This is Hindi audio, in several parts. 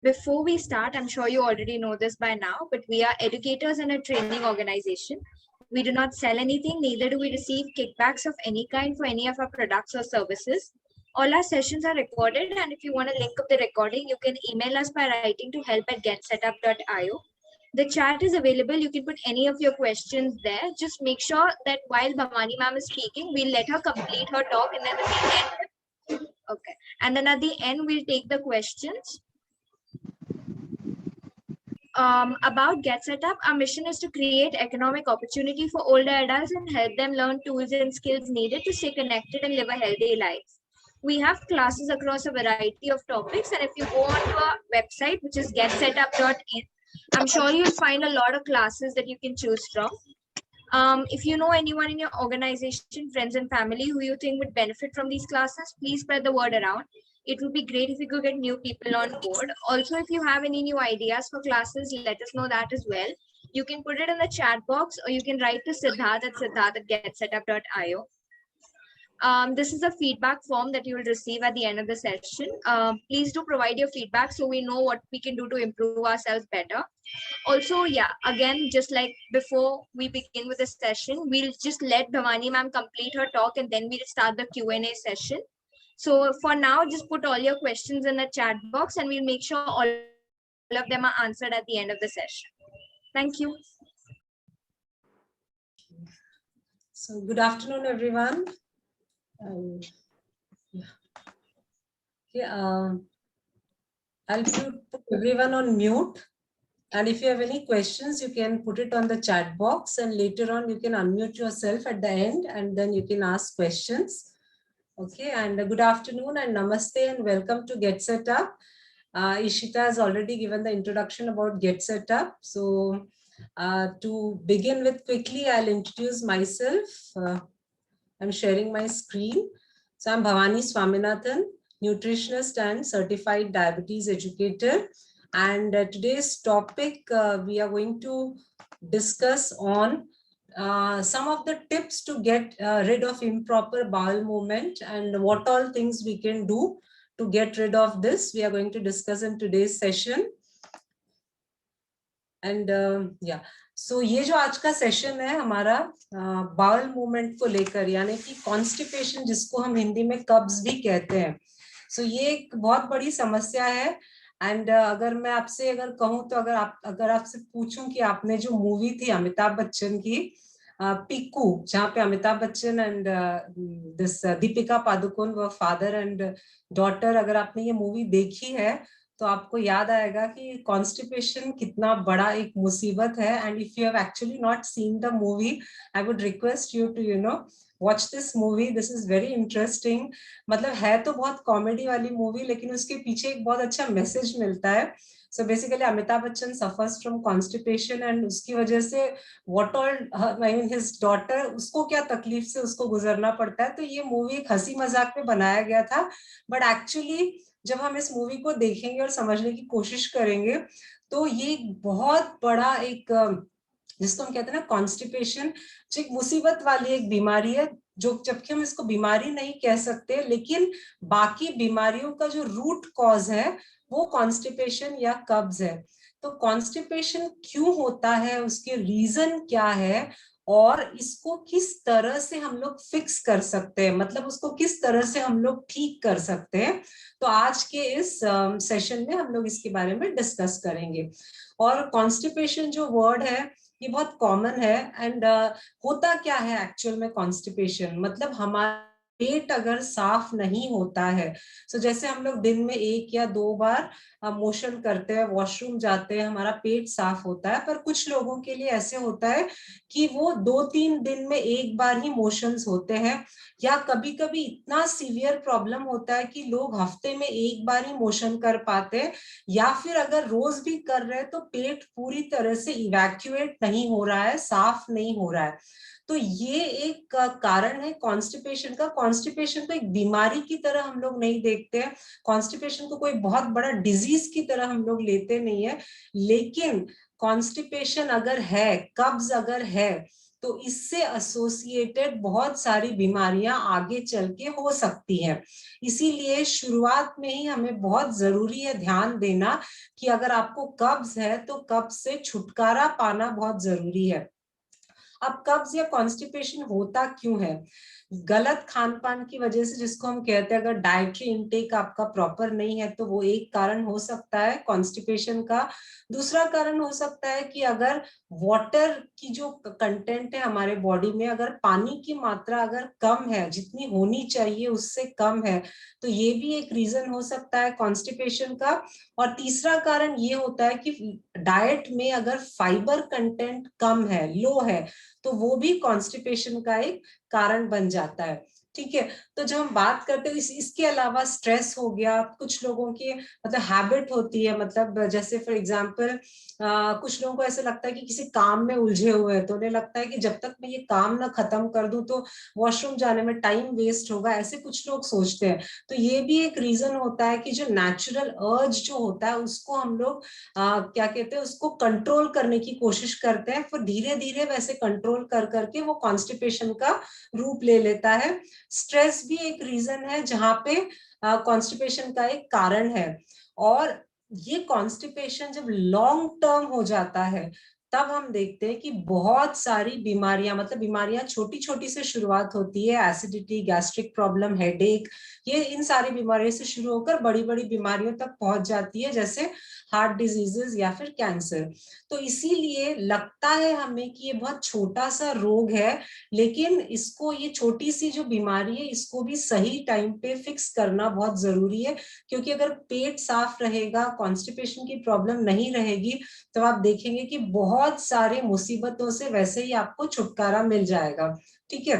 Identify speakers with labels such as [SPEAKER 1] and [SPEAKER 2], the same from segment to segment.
[SPEAKER 1] Before we start, I'm sure you already know this by now, but we are educators in a training organization. We do not sell anything, neither do we receive kickbacks of any kind for any of our products or services. All our sessions are recorded, and if you want a link of the recording, you can email us by writing to help@getsetup.io. The chat is available. You can put any of your questions there. Just make sure that while Bhavani ma'am is speaking, we'll let her complete her talk, and then at the end, okay, and then at the end, we'll take the questions. About Get Set Up, our mission is to create economic opportunity for older adults and help them learn tools and skills needed to stay connected and live a healthy life. We have classes across a variety of topics, and if you go onto our website, which is getsetup.in, I'm sure you'll find a lot of classes that you can choose from. If you know anyone in your organization, friends and family who you think would benefit from these classes, please spread the word around. It would be great if you could get new people on board. Also, if you have any new ideas for classes, let us know that as well. You can put it in the chat box, or you can write to siddharth@getsetup.io. This is a feedback form that you will receive at the end of the session. Please do provide your feedback so we know what we can do to improve ourselves better. Also, yeah, again, just like before we begin with the session, we'll just let Bhavani ma'am complete her talk, and then we'll start the Q&A session. So for now, just put all your questions in the chat box, and we'll make sure all of them are answered at the end of the session. Thank you.
[SPEAKER 2] So good afternoon, everyone. I'll put everyone on mute. And if you have any questions, you can put it on the chat box, and later on you can unmute yourself at the end, and then you can ask questions. Okay, and good afternoon and namaste and welcome to Get Set Up. Ishita has already given the introduction about Get Set Up. So to begin with quickly, I'll introduce myself. I'm sharing my screen. So I'm Bhavani Swaminathan, nutritionist and certified diabetes educator. And today's topic, we are going to discuss on some of the tips to get rid of improper bowel movement and what all things we can do to get rid of this. We are going to discuss in today's session. And yeah, so ये जो आज का सेशन है हमारा बाउल मूवमेंट को लेकर, यानी कि कॉन्स्टिपेशन जिसको हम हिंदी में कब्ज भी कहते हैं. सो ये एक बहुत बड़ी समस्या है. एंड अगर मैं आपसे अगर कहूँ तो अगर आपसे पूछूं कि आपने जो मूवी थी अमिताभ बच्चन की पीकू, जहाँ पे अमिताभ बच्चन एंड दिस दीपिका पादुकोण व फादर एंड डॉटर, अगर आपने ये मूवी देखी है तो आपको याद आएगा कि कॉन्स्टिपेशन कितना बड़ा एक मुसीबत है. And if you have actually not seen the movie, I would request you to watch this movie. This is very interesting. मतलब है तो बहुत कॉमेडी वाली मूवी, लेकिन उसके पीछे एक बहुत अच्छा मैसेज मिलता है. So basically Amitabh Bachchan suffers from constipation, and उसकी वजह से what all I mean his daughter, उसको क्या तकलीफ से उसको गुजरना पड़ता है. तो ये मूवी एक हंसी मजाक में बनाया गया था, बट एक्चुअली जब हम इस मूवी को देखेंगे और समझने की कोशिश करेंगे तो ये बहुत बड़ा एक, जिसको हम कहते हैं ना कॉन्स्टिपेशन, जो एक मुसीबत वाली एक बीमारी है, जो जबकि हम इसको बीमारी नहीं कह सकते, लेकिन बाकी बीमारियों का जो रूट कॉज है वो कॉन्स्टिपेशन या कब्ज है. तो कॉन्स्टिपेशन क्यों होता है, उसके रीजन क्या है, और इसको किस तरह से हम लोग फिक्स कर सकते हैं, मतलब उसको किस तरह से हम लोग ठीक कर सकते हैं. तो आज के इस सेशन में हम लोग इसके बारे में डिस्कस करेंगे. और कॉन्स्टिपेशन जो वर्ड है ये बहुत कॉमन है. एंड होता क्या है एक्चुअल में कॉन्स्टिपेशन, मतलब हमारा पेट अगर साफ नहीं होता है, तो जैसे हम लोग दिन में 1 या 2 बार मोशन करते हैं, वॉशरूम जाते हैं, हमारा पेट साफ होता है, पर कुछ लोगों के लिए ऐसे होता है कि वो 2-3 दिन में 1 बार ही मोशंस होते हैं, या कभी कभी इतना सीवियर प्रॉब्लम होता है कि लोग हफ्ते में 1 बार ही मोशन कर पाते हैं, या फिर अगर रोज भी कर रहे हैं तो पेट पूरी तरह से इवैक्यूएट नहीं हो रहा है, साफ नहीं हो रहा है. तो ये एक कारण है कॉन्स्टिपेशन का. कॉन्स्टिपेशन को एक बीमारी की तरह हम लोग नहीं देखते हैं, कॉन्स्टिपेशन को कोई बहुत बड़ा डिजीज की तरह हम लोग लेते नहीं है. लेकिन कॉन्स्टिपेशन अगर है, कब्ज अगर है, तो इससे एसोसिएटेड बहुत सारी बीमारियां आगे चल के हो सकती हैं। इसीलिए शुरुआत में ही हमें बहुत जरूरी है ध्यान देना कि अगर आपको कब्ज है तो कब्ज से छुटकारा पाना बहुत जरूरी है। अब कब्ज या कॉन्स्टिपेशन होता क्यों है? गलत खान पान की वजह से, जिसको हम कहते हैं, अगर डाइटरी इनटेक आपका प्रॉपर नहीं है तो वो एक कारण हो सकता है कॉन्स्टिपेशन का। दूसरा कारण हो सकता है कि अगर वाटर की जो कंटेंट है हमारे बॉडी में, अगर पानी की मात्रा अगर कम है, जितनी होनी चाहिए उससे कम है, तो ये भी एक रीजन हो सकता है कॉन्स्टिपेशन का। और तीसरा कारण ये होता है कि डाइट में अगर फाइबर कंटेंट कम है, लो है, तो वो भी कॉन्स्टिपेशन का एक कारण बन जाता है। ठीक है, तो जब हम बात करते हैं इसके अलावा स्ट्रेस हो गया, कुछ लोगों की मतलब हैबिट होती है, मतलब जैसे फॉर एग्जांपल कुछ लोगों को ऐसा लगता है कि किसी काम में उलझे हुए हैं तो उन्हें लगता है कि जब तक मैं ये काम ना खत्म कर दूं तो वॉशरूम जाने में टाइम वेस्ट होगा, ऐसे कुछ लोग सोचते हैं। तो ये भी एक रीजन होता है कि जो नेचुरल अर्ज जो होता है उसको हम लोग क्या कहते हैं, उसको कंट्रोल करने की कोशिश करते हैं, फिर धीरे धीरे वैसे कंट्रोल कर करके वो कॉन्स्टिपेशन का रूप ले लेता है। स्ट्रेस भी एक रीजन है जहां पे कॉन्स्टिपेशन का एक कारण है। और ये कॉन्स्टिपेशन जब लॉन्ग टर्म हो जाता है तब हम देखते हैं कि बहुत सारी बीमारियां, मतलब बीमारियां छोटी छोटी से शुरुआत होती है, एसिडिटी, गैस्ट्रिक प्रॉब्लम, हेडेक, ये इन सारी बीमारियों से शुरू होकर बड़ी बड़ी बीमारियों तक पहुंच जाती है, जैसे हार्ट डिजीजेस या फिर कैंसर। तो इसीलिए लगता है हमें कि ये बहुत छोटा सा रोग है, लेकिन इसको, ये छोटी सी जो बीमारी है, इसको भी सही टाइम पे फिक्स करना बहुत जरूरी है। क्योंकि अगर पेट साफ रहेगा, कॉन्स्टिपेशन की प्रॉब्लम नहीं रहेगी, तो आप देखेंगे कि बहुत सारे मुसीबतों से वैसे ही आपको छुटकारा मिल जाएगा। ठीक है,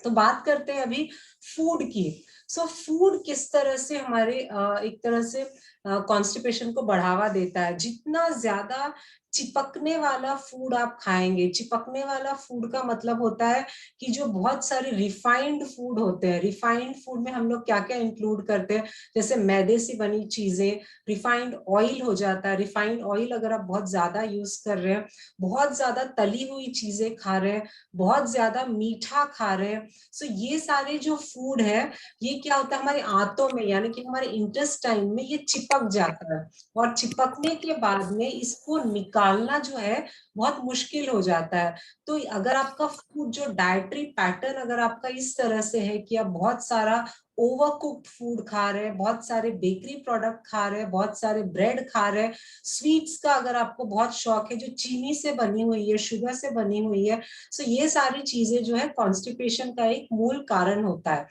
[SPEAKER 2] तो बात करते हैं अभी फूड की। फूड किस तरह से हमारे एक तरह से कॉन्स्टिपेशन को बढ़ावा देता है। जितना ज्यादा चिपकने वाला फूड आप खाएंगे, चिपकने वाला फूड का मतलब होता है कि जो बहुत सारे रिफाइंड फूड होते हैं, रिफाइंड फूड में हम लोग क्या क्या इंक्लूड करते हैं, जैसे मैदे से बनी चीजें, रिफाइंड ऑयल हो जाता है। रिफाइंड ऑयल अगर आप बहुत ज्यादा यूज कर रहे हैं, बहुत ज्यादा तली हुई चीजें खा रहे हैं, बहुत ज्यादा मीठा खा रहे हैं, ये सारे जो फूड है, ये क्या होता है हमारे आंतों में, यानी कि हमारे इंटेस्टाइन में ये चिपक जाता है। और चिपकने के बाद में इसको निकालना जो है बहुत मुश्किल हो जाता है। तो अगर आपका फूड जो डाइटरी पैटर्न अगर आपका इस तरह से है कि आप बहुत सारा ओवर कुक्ड फूड खा रहे हैं, बहुत सारे बेकरी प्रोडक्ट खा रहे हैं, बहुत सारे ब्रेड खा रहे हैं, स्वीट्स का अगर आपको बहुत शौक है जो चीनी से बनी हुई है, शुगर से बनी हुई है, ये सारी चीजें जो है कॉन्स्टिपेशन का एक मूल कारण होता है।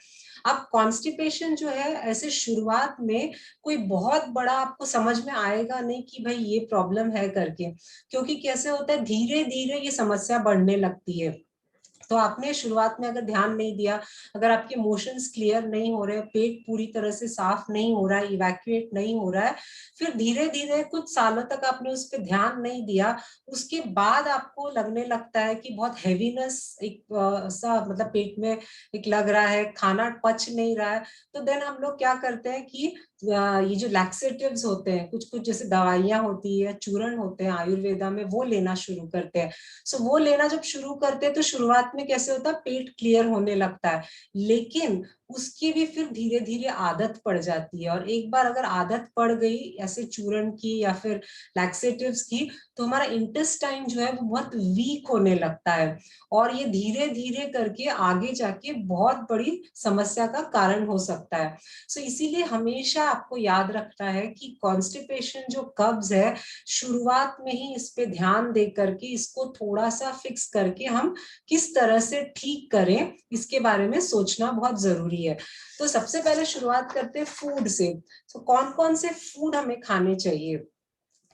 [SPEAKER 2] अब कॉन्स्टिपेशन जो है ऐसे शुरुआत में कोई बहुत बड़ा आपको समझ में आएगा नहीं कि भाई ये प्रॉब्लम है करके, क्योंकि कैसे होता है धीरे धीरे ये समस्या बढ़ने लगती है। तो आपने शुरुआत में अगर ध्यान नहीं दिया, अगर आपके मोशंस क्लियर नहीं हो रहे, पेट पूरी तरह से साफ नहीं हो रहा है, इवैक्यूएट नहीं हो रहा है, फिर धीरे धीरे कुछ सालों तक आपने उस पर ध्यान नहीं दिया, उसके बाद आपको लगने लगता है कि बहुत हैवीनेस एक सा मतलब पेट में एक लग रहा है, खाना पच नहीं रहा है, तो देन हम लोग क्या करते हैं कि ये जो लैक्सेटिव्स होते हैं, कुछ कुछ जैसे दवाइयां होती है, चूर्ण होते हैं आयुर्वेदा में, वो लेना शुरू करते हैं। वो लेना जब शुरू करते हैं तो शुरुआत में कैसे होता है, पेट क्लियर होने लगता है, लेकिन उसकी भी फिर धीरे धीरे आदत पड़ जाती है। और एक बार अगर आदत पड़ गई ऐसे चूर्ण की या फिर लैक्सेटिव्स की, तो हमारा इंटेस्टाइन जो है वो बहुत वीक होने लगता है, और ये धीरे धीरे करके आगे जाके बहुत बड़ी समस्या का कारण हो सकता है। इसीलिए हमेशा आपको याद रखना है कि कॉन्स्टिपेशन जो कब्ज है, शुरुआत में ही इस पे ध्यान दे करके इसको थोड़ा सा फिक्स करके हम किस तरह से ठीक करें, इसके बारे में सोचना बहुत जरूरी है। तो सबसे पहले शुरुआत करते हैं फूड से। तो कौन कौन से फूड हमें खाने चाहिए?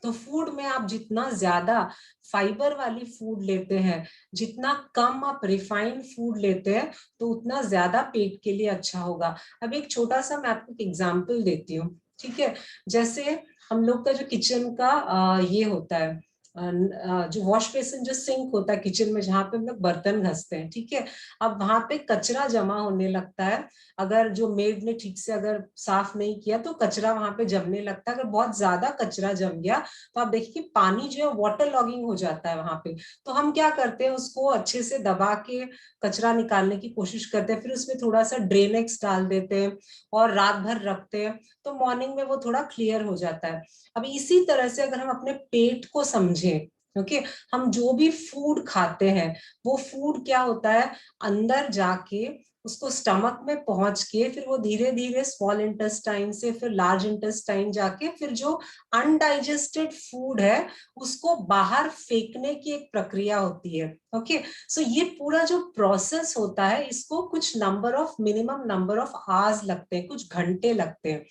[SPEAKER 2] तो फूड में आप जितना ज्यादा फाइबर वाली फूड लेते हैं, जितना कम आप रिफाइंड फूड लेते हैं, तो उतना ज्यादा पेट के लिए अच्छा होगा। अब एक छोटा सा मैं आपको एक एग्जांपल देती हूँ। ठीक है, जैसे हम लोग का जो किचन का ये होता है, जो वॉश बेसिन, जो सिंक होता है किचन में जहाँ पे हम लोग बर्तन घसते हैं, ठीक है, अब वहां पे कचरा जमा होने लगता है। अगर जो मेड ने ठीक से अगर साफ नहीं किया तो कचरा वहां पे जमने लगता है। अगर बहुत ज्यादा कचरा जम गया तो आप देखिए कि पानी जो है वाटर लॉगिंग हो जाता है वहां पे। तो हम क्या करते हैं, उसको अच्छे से दबा के कचरा निकालने की कोशिश करते हैं, फिर उसमें थोड़ा सा ड्रेनेक्स डाल देते हैं और रात भर रखते हैं, तो मॉर्निंग में वो थोड़ा क्लियर हो जाता है। अब इसी तरह से अगर हम अपने पेट को समझें, ओके, हम जो भी फूड खाते हैं वो फूड क्या होता है, अंदर जाके उसको स्टमक में पहुंच के फिर वो धीरे धीरे स्मॉल इंटेस्टाइन से फिर लार्ज इंटेस्टाइन जाके फिर जो अनडाइजेस्टेड फूड है उसको बाहर फेंकने की एक प्रक्रिया होती है। ओके, सो ये पूरा जो प्रोसेस होता है इसको कुछ मिनिमम नंबर ऑफ आवर्स लगते हैं, कुछ घंटे लगते हैं।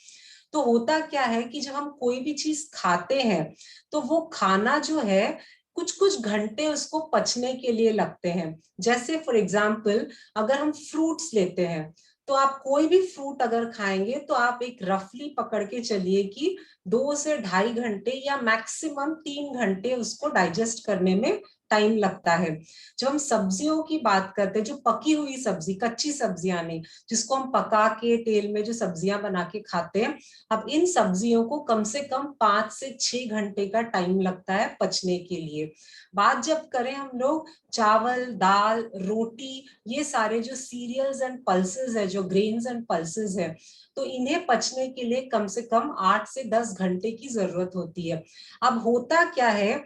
[SPEAKER 2] तो होता क्या है कि जब हम कोई भी चीज खाते हैं तो वो खाना जो है कुछ कुछ घंटे उसको पचने के लिए लगते हैं। जैसे फॉर एग्जाम्पल अगर हम फ्रूट्स लेते हैं, तो आप कोई भी फ्रूट अगर खाएंगे तो आप एक रफली पकड़ के चलिए कि 2 से ढाई घंटे या मैक्सिमम 3 घंटे उसको डाइजेस्ट करने में टाइम लगता है। जब हम सब्जियों की बात करते हैं, जो पकी हुई सब्जी, कच्ची सब्जियां नहीं, जिसको हम पका के तेल में जो सब्जियां बना के खाते हैं, अब इन सब्जियों को कम से कम 5 से 6 घंटे का टाइम लगता है पचने के लिए। बात जब करें हम लोग चावल, दाल, रोटी, ये सारे जो सीरियल्स एंड पल्सेस है, जो ग्रेन्स एंड पल्सेस है, तो इन्हें पचने के लिए कम से कम 8 से 10 घंटे की जरूरत होती है। अब होता क्या है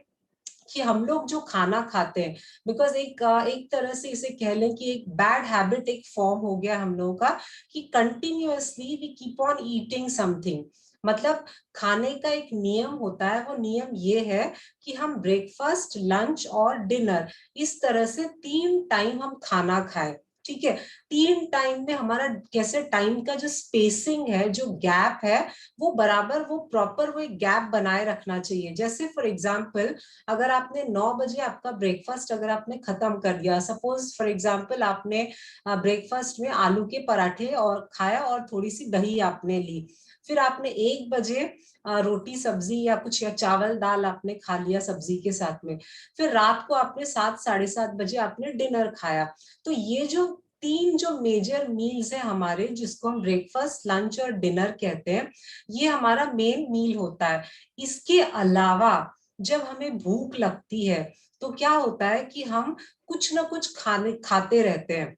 [SPEAKER 2] कि हम लोग जो खाना खाते हैं, बिकॉज एक तरह से इसे कह लें कि एक बैड हैबिट एक फॉर्म हो गया हम लोगों का, कि continuously we keep on eating something. मतलब खाने का एक नियम होता है, वो नियम ये है कि हम ब्रेकफास्ट, लंच और डिनर, इस तरह से 3 टाइम हम खाना खाएं। ठीक है, 3 टाइम में हमारा कैसे टाइम का जो स्पेसिंग है, जो गैप है, वो बराबर, वो प्रॉपर, वो एक गैप बनाए रखना चाहिए। जैसे फॉर एग्जाम्पल अगर आपने 9 बजे आपका ब्रेकफास्ट अगर आपने खत्म कर दिया, सपोज फॉर एग्जांपल आपने ब्रेकफास्ट में आलू के पराठे और खाया और थोड़ी सी दही आपने ली, फिर आपने 1 बजे रोटी सब्जी या कुछ या चावल दाल आपने खा लिया सब्जी के साथ में, फिर रात को आपने 7 साढ़े 7 बजे आपने डिनर खाया। तो ये जो 3 जो मेजर मील्स है हमारे, जिसको हम ब्रेकफास्ट, लंच और डिनर कहते हैं, ये हमारा मेन मील होता है। इसके अलावा जब हमें भूख लगती है तो क्या होता है कि हम कुछ ना कुछ खाने खाते रहते हैं।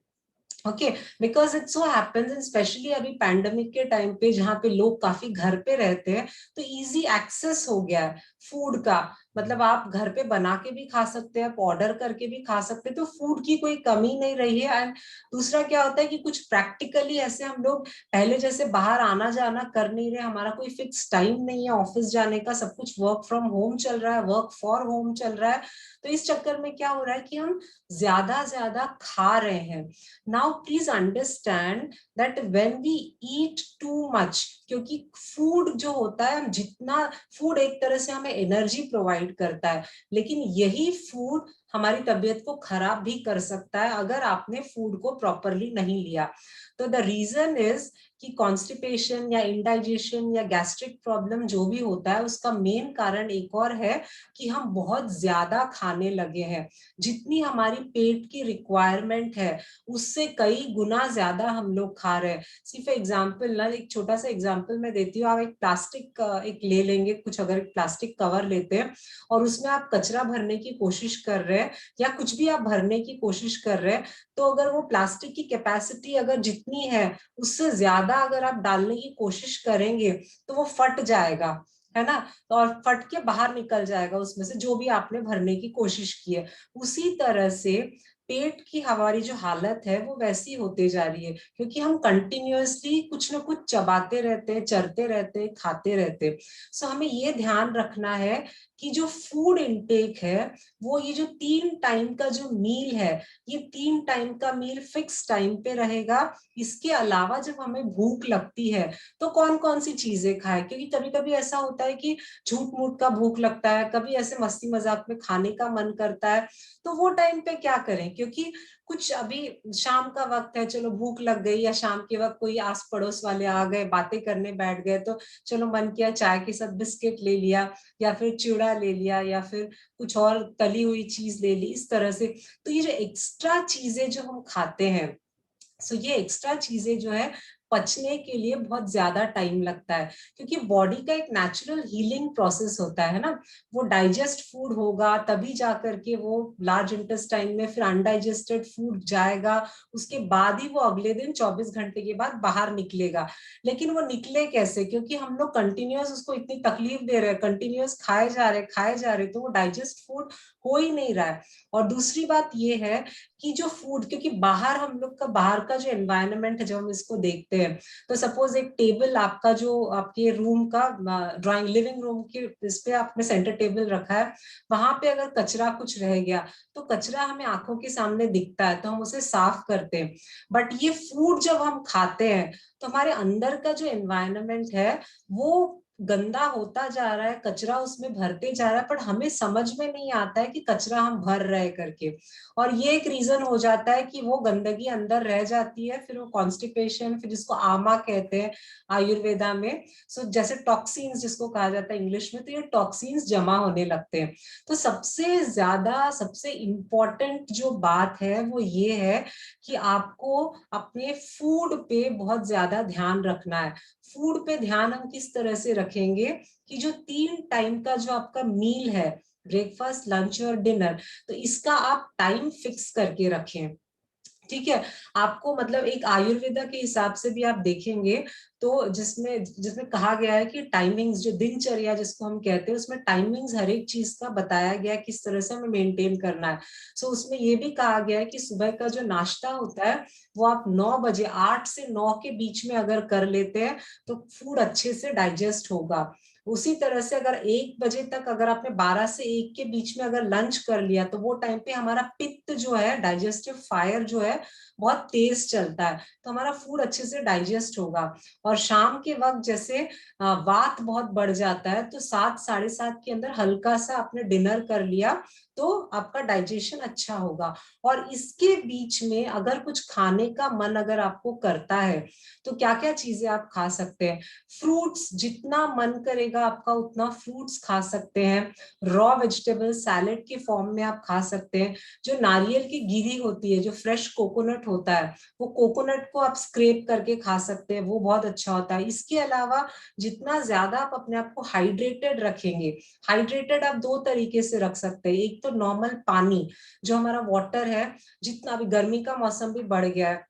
[SPEAKER 2] Okay, because it so happens, specially अभी पैंडेमिक के टाइम पे जहाँ पे लोग काफी घर पे रहते हैं, तो इजी एक्सेस हो गया है फूड का। मतलब आप घर पे बना के भी खा सकते हैं, आप ऑर्डर करके भी खा सकते हैं, तो फूड की कोई कमी नहीं रही है। एंड दूसरा क्या होता है कि कुछ प्रैक्टिकली ऐसे हम लोग पहले जैसे बाहर आना जाना कर नहीं रहे, हमारा कोई फिक्स टाइम नहीं है ऑफिस जाने का, सब कुछ वर्क फ्रॉम होम चल रहा है, वर्क फॉर होम चल रहा है। तो इस चक्कर में क्या हो रहा है कि हम ज्यादा खा रहे हैं। Now please understand that when we eat too much, क्योंकि फूड जो होता है, हम जितना, फूड एक तरह से हमें एनर्जी प्रोवाइड करता है, लेकिन यही फूड हमारी तबीयत को खराब भी कर सकता है अगर आपने फूड को प्रॉपरली नहीं लिया। तो द रीजन इज कि कॉन्स्टिपेशन या इंडाइजेशन या गैस्ट्रिक प्रॉब्लम जो भी होता है, उसका मेन कारण एक और है कि हम बहुत ज्यादा खाने लगे हैं। जितनी हमारी पेट की रिक्वायरमेंट है उससे कई गुना ज्यादा हम लोग खा रहे हैं। सिर्फ एग्जाम्पल ना, एक छोटा सा एग्जाम्पल मैं देती हूँ। आप एक प्लास्टिक एक ले लेंगे, कुछ अगर प्लास्टिक कवर लेते हैं और उसमें आप कचरा भरने की कोशिश कर रहे हैं या कुछ भी आप भरने की कोशिश कर रहे हैं, तो अगर वो प्लास्टिक की कैपेसिटी अगर जितनी है उससे ज्यादा अगर आप डालने की कोशिश करेंगे तो वो फट जाएगा, है ना, और फट के बाहर निकल जाएगा उसमें से जो भी आपने भरने की कोशिश की है। उसी तरह से पेट की हमारी जो हालत है वो वैसी होते जा रही है, क्योंकि हम कंटिन्यूअसली कुछ ना कुछ चबाते रहते हैं, चरते रहते हैं, खाते रहते हैं। सो हमें ये ध्यान रखना है कि जो फूड इनटेक है, वो ये जो 3 टाइम का जो मील है, ये 3 टाइम का मील फिक्स टाइम पे रहेगा। इसके अलावा जब हमें भूख लगती है तो कौन कौन सी चीजें खाएं, क्योंकि कभी कभी ऐसा होता है कि झूठ मूठ का भूख लगता है, कभी ऐसे मस्ती मजाक में खाने का मन करता है, तो वो टाइम पे क्या करें, क्योंकि कुछ अभी शाम का वक्त है, चलो भूख लग गई, या शाम के वक्त कोई आस पड़ोस वाले आ गए, बातें करने बैठ गए, तो चलो मन किया चाय के साथ बिस्किट ले लिया, या फिर चिड़ा ले लिया, या फिर कुछ और तली हुई चीज ले ली, इस तरह से। तो ये जो एक्स्ट्रा चीजें जो हम खाते हैं, सो ये एक्स्ट्रा चीजें जो है पचने के लिए बहुत ज्यादा टाइम लगता है, क्योंकि बॉडी का एक नेचुरल हीलिंग प्रोसेस होता है ना। वो डाइजेस्ट फूड होगा तभी जा करके वो लार्ज इंटेस्टाइन में फिर अनडाइजेस्टेड फूड जाएगा, उसके बाद ही वो अगले दिन 24 घंटे के बाद बाहर निकलेगा। लेकिन वो निकले कैसे? क्योंकि हम लोग कंटिन्यूअस उसको इतनी तकलीफ दे रहे हैं, कंटिन्यूअस खाए जा रहे, तो वो डाइजेस्ट फूड हो ही नहीं रहा है। और दूसरी बात ये है कि जो फूड, क्योंकि बाहर हम लोग का बाहर का जो एनवायरनमेंट है, जब हम इसको देखते हैं, तो सपोज एक टेबल आपका जो आपके रूम का ड्राइंग लिविंग रूम के इस पे आपने सेंटर टेबल रखा है, वहां पे अगर कचरा कुछ रह गया, तो कचरा हमें आंखों के सामने दिखता है, तो हम उसे साफ करते हैं। बट ये फूड जब हम खाते हैं, तो हमारे अंदर का जो एनवायरनमेंट है वो गंदा होता जा रहा है, कचरा उसमें भरते जा रहा है, पर हमें समझ में नहीं आता है कि कचरा हम भर रहे करके। और ये एक रीजन हो जाता है कि वो गंदगी अंदर रह जाती है, फिर वो कॉन्स्टिपेशन, फिर जिसको आमा कहते हैं आयुर्वेदा में, सो जैसे टॉक्सिन्स जिसको कहा जाता है इंग्लिश में, तो ये टॉक्सिन्स जमा होने लगते हैं। तो सबसे ज्यादा सबसे इम्पोर्टेंट जो बात है वो ये है कि आपको अपने फूड पे बहुत ज्यादा ध्यान रखना है। फूड पे ध्यान हम किस तरह से रखेंगे कि जो 3 टाइम का जो आपका मील है, ब्रेकफास्ट, लंच और डिनर, तो इसका आप टाइम फिक्स करके रखें। ठीक है, आपको मतलब एक आयुर्वेदा के हिसाब से भी आप देखेंगे तो जिसमें जिसमें कहा गया है कि टाइमिंग्स, जो दिनचर्या जिसको हम कहते हैं, उसमें टाइमिंग्स हर एक चीज का बताया गया है किस तरह से हमें मेंटेन करना है। सो उसमें ये भी कहा गया है कि सुबह का जो नाश्ता होता है वो आप 9 बजे, 8 से 9 के बीच में अगर कर लेते हैं तो फूड अच्छे से डाइजेस्ट होगा। उसी तरह से अगर 1 बजे तक, अगर आपने 12 से 1 के बीच में अगर लंच कर लिया, तो वो टाइम पे हमारा पित्त जो है, डाइजेस्टिव फायर जो है, बहुत तेज चलता है, तो हमारा फूड अच्छे से डाइजेस्ट होगा। और शाम के वक्त जैसे वात बहुत बढ़ जाता है, तो 7 साढ़े 7 के अंदर हल्का सा आपने डिनर कर लिया तो आपका डाइजेशन अच्छा होगा। और इसके बीच में अगर कुछ खाने का मन अगर आपको करता है, तो क्या क्या चीजें आप खा सकते हैं? फ्रूट्स, जितना मन करेगा आपका उतना फ्रूट्स खा सकते हैं। रॉ वेजिटेबल सैलेड के फॉर्म में आप खा सकते हैं। जो नारियल की गिरी होती है, जो फ्रेश कोकोनट होता है, वो कोकोनट को आप स्क्रैप करके खा सकते हैं, वो बहुत अच्छा होता है। इसके अलावा जितना ज्यादा आप अपने आप को हाइड्रेटेड रखेंगे, हाइड्रेटेड आप 2 तरीके से रख सकते हैं। एक तो नॉर्मल पानी, जो हमारा वाटर है, जितना, अभी गर्मी का मौसम भी बढ़ गया है,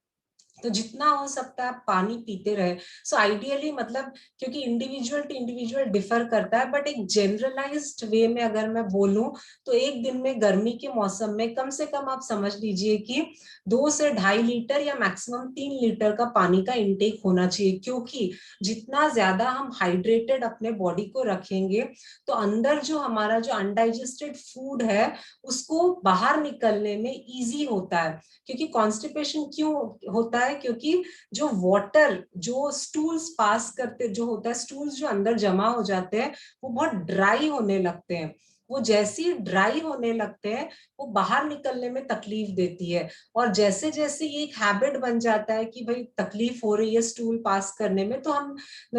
[SPEAKER 2] तो जितना हो सकता है आप पानी पीते रहे। सो आइडियली, मतलब क्योंकि इंडिविजुअल टू इंडिविजुअल डिफर करता है, बट एक जनरलाइज्ड वे में अगर मैं बोलूं, तो एक दिन में गर्मी के मौसम में कम से कम आप समझ लीजिए कि 2 से 2.5 लीटर या मैक्सिमम 3 लीटर का पानी का इंटेक होना चाहिए। क्योंकि जितना ज्यादा हम हाइड्रेटेड अपने बॉडी को रखेंगे, तो अंदर जो हमारा जो अनडाइजेस्टेड फूड है उसको बाहर निकलने में इजी होता है। क्योंकि कॉन्स्टिपेशन क्यों होता है? क्योंकि जो वाटर, जो स्टूल्स पास करते जो होता है, स्टूल्स जो अंदर जमा हो जाते हैं, वो बहुत ड्राई होने लगते हैं। वो जैसे ही ड्राई होने लगते हैं, वो बाहर निकलने में तकलीफ देती है। और जैसे जैसे ये एक हैबिट बन जाता है कि भाई तकलीफ हो रही है स्टूल पास करने में, तो हम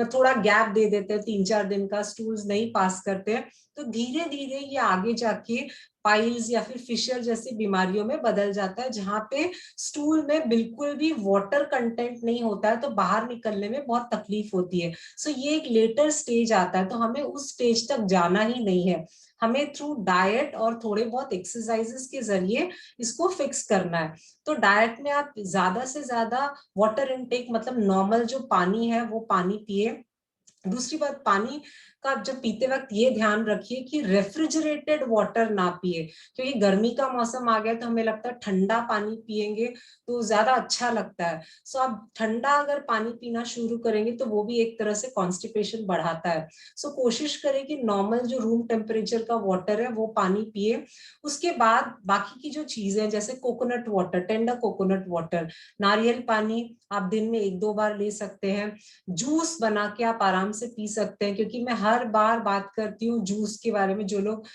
[SPEAKER 2] थोड़ा गैप दे देते हैं, 3-4 दिन का स्टूल्स नहीं पास करते हैं, तो धीरे धीरे ये आगे जाके पाइल्स या फिर फिशर जैसी बीमारियों में बदल जाता है, जहां पे स्टूल में बिल्कुल भी वाटर कंटेंट नहीं होता है, तो बाहर निकलने में बहुत तकलीफ होती है। सो ये एक लेटर स्टेज आता है, तो हमें उस स्टेज तक जाना ही नहीं है। हमें थ्रू डाइट और थोड़े बहुत एक्सरसाइजेस के जरिए इसको फिक्स करना है। तो डाइट में आप ज्यादा से ज्यादा वाटर इनटेक, मतलब नॉर्मल जो पानी है वो पानी पिए। दूसरी बात, पानी का जब पीते वक्त ये ध्यान रखिए कि रेफ्रिजरेटेड वाटर ना पिए, क्योंकि गर्मी का मौसम आ गया तो हमें लगता है ठंडा पानी पिएंगे तो ज्यादा अच्छा लगता है। सो आप ठंडा अगर पानी पीना शुरू करेंगे तो वो भी एक तरह से कॉन्स्टिपेशन बढ़ाता है। सो कोशिश करें कि नॉर्मल जो रूम टेम्परेचर का वाटर है वो पानी पिए। उसके बाद बाकी की जो चीजें, जैसे coconut water, tender coconut water, नारियल पानी आप दिन में 1-2 बार ले सकते हैं। जूस बना के आप आराम से पी सकते हैं, क्योंकि मैं हर हर बार बात करती हूँ जूस के बारे में। जो लोग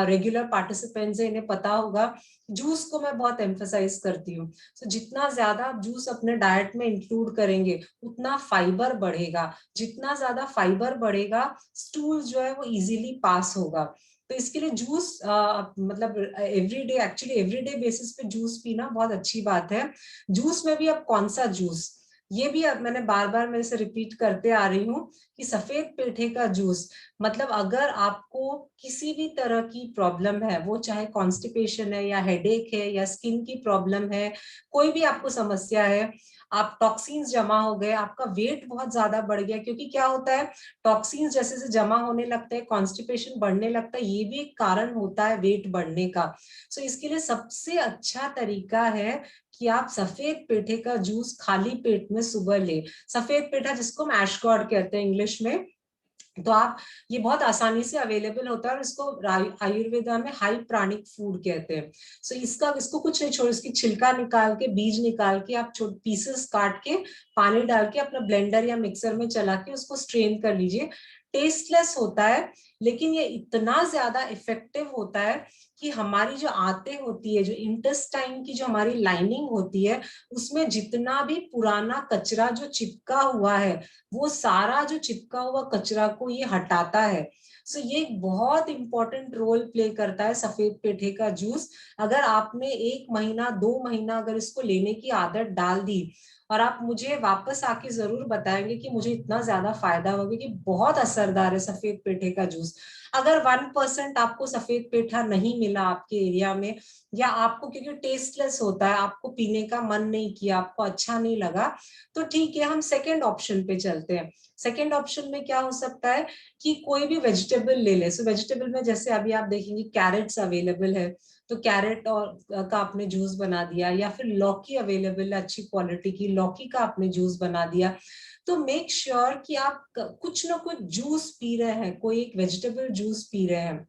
[SPEAKER 2] रेगुलर पार्टिसिपेंट्स हैं इन्हें पता होगा, जूस को मैं बहुत एम्फसाइज करती हूँ। तो जितना ज्यादा आप जूस अपने डाइट में इंक्लूड करेंगे उतना फाइबर बढ़ेगा, जितना ज्यादा फाइबर बढ़ेगा स्टूल जो है वो इजीली पास होगा। तो इसके लिए जूस मतलब एवरीडे, एक्चुअली एवरीडे बेसिस पे जूस पीना बहुत अच्छी बात है। जूस में भी अब कौन सा जूस, ये भी अब मैंने बार बार मैं इसे रिपीट करते आ रही हूँ कि सफेद पेठे का जूस, मतलब अगर आपको किसी भी तरह की प्रॉब्लम है, वो चाहे कॉन्स्टिपेशन है या हेडेक है या स्किन की प्रॉब्लम है, कोई भी आपको समस्या है, आप टॉक्सिन्स जमा हो गए, आपका वेट बहुत ज्यादा बढ़ गया, क्योंकि क्या होता है टॉक्सिन्स जैसे जैसे जमा होने लगते हैं कॉन्स्टिपेशन बढ़ने लगता है, ये भी एक कारण होता है वेट बढ़ने का। सो इसके लिए सबसे अच्छा तरीका है कि आप सफेद पेठे का जूस खाली पेट में सुबह ले। सफेद पेठा जिसको हम ऐश गॉर्ड कहते हैं इंग्लिश में, तो आप, ये बहुत आसानी से अवेलेबल होता है और इसको आयुर्वेदा में हाई प्राणिक फूड कहते हैं। सो इसको कुछ नहीं छोड़, इसकी छिलका निकाल के, बीज निकाल के, आप छोटे पीसेस काट के पानी डाल के अपना ब्लेंडर या मिक्सर में चला के उसको स्ट्रेन कर लीजिए। टेस्टलेस होता है लेकिन ये इतना ज्यादा इफेक्टिव होता है कि हमारी जो आंतें होती है, जो इंटेस्टाइन की जो हमारी लाइनिंग होती है, उसमें जितना भी पुराना कचरा जो चिपका हुआ है, वो सारा जो चिपका हुआ कचरा को ये हटाता है। सो ये एक बहुत इंपॉर्टेंट रोल प्ले करता है सफेद पेठे का जूस। अगर आपने 1 महीना 2 महीना अगर इसको लेने की आदत डाल दी, और आप मुझे वापस आके जरूर बताएंगे कि मुझे इतना ज्यादा फायदा होगा, कि बहुत असरदार है सफेद पेठे का जूस। अगर 1% आपको सफेद पेठा नहीं मिला आपके एरिया में, या आपको क्योंकि टेस्टलेस होता है, आपको पीने का मन नहीं किया, आपको अच्छा नहीं लगा, तो ठीक है, हम सेकेंड ऑप्शन पे चलते हैं। सेकेंड ऑप्शन में क्या हो सकता है कि कोई भी वेजिटेबल ले ले। सो वेजिटेबल में जैसे अभी आप देखेंगे कैरेट्स अवेलेबल है, तो कैरेट और का आपने जूस बना दिया, या फिर लौकी अवेलेबल है अच्छी क्वालिटी की, लौकी का आपने जूस बना दिया। तो मेक श्योर कि आप कुछ ना कुछ जूस पी रहे हैं, कोई एक वेजिटेबल जूस पी रहे हैं,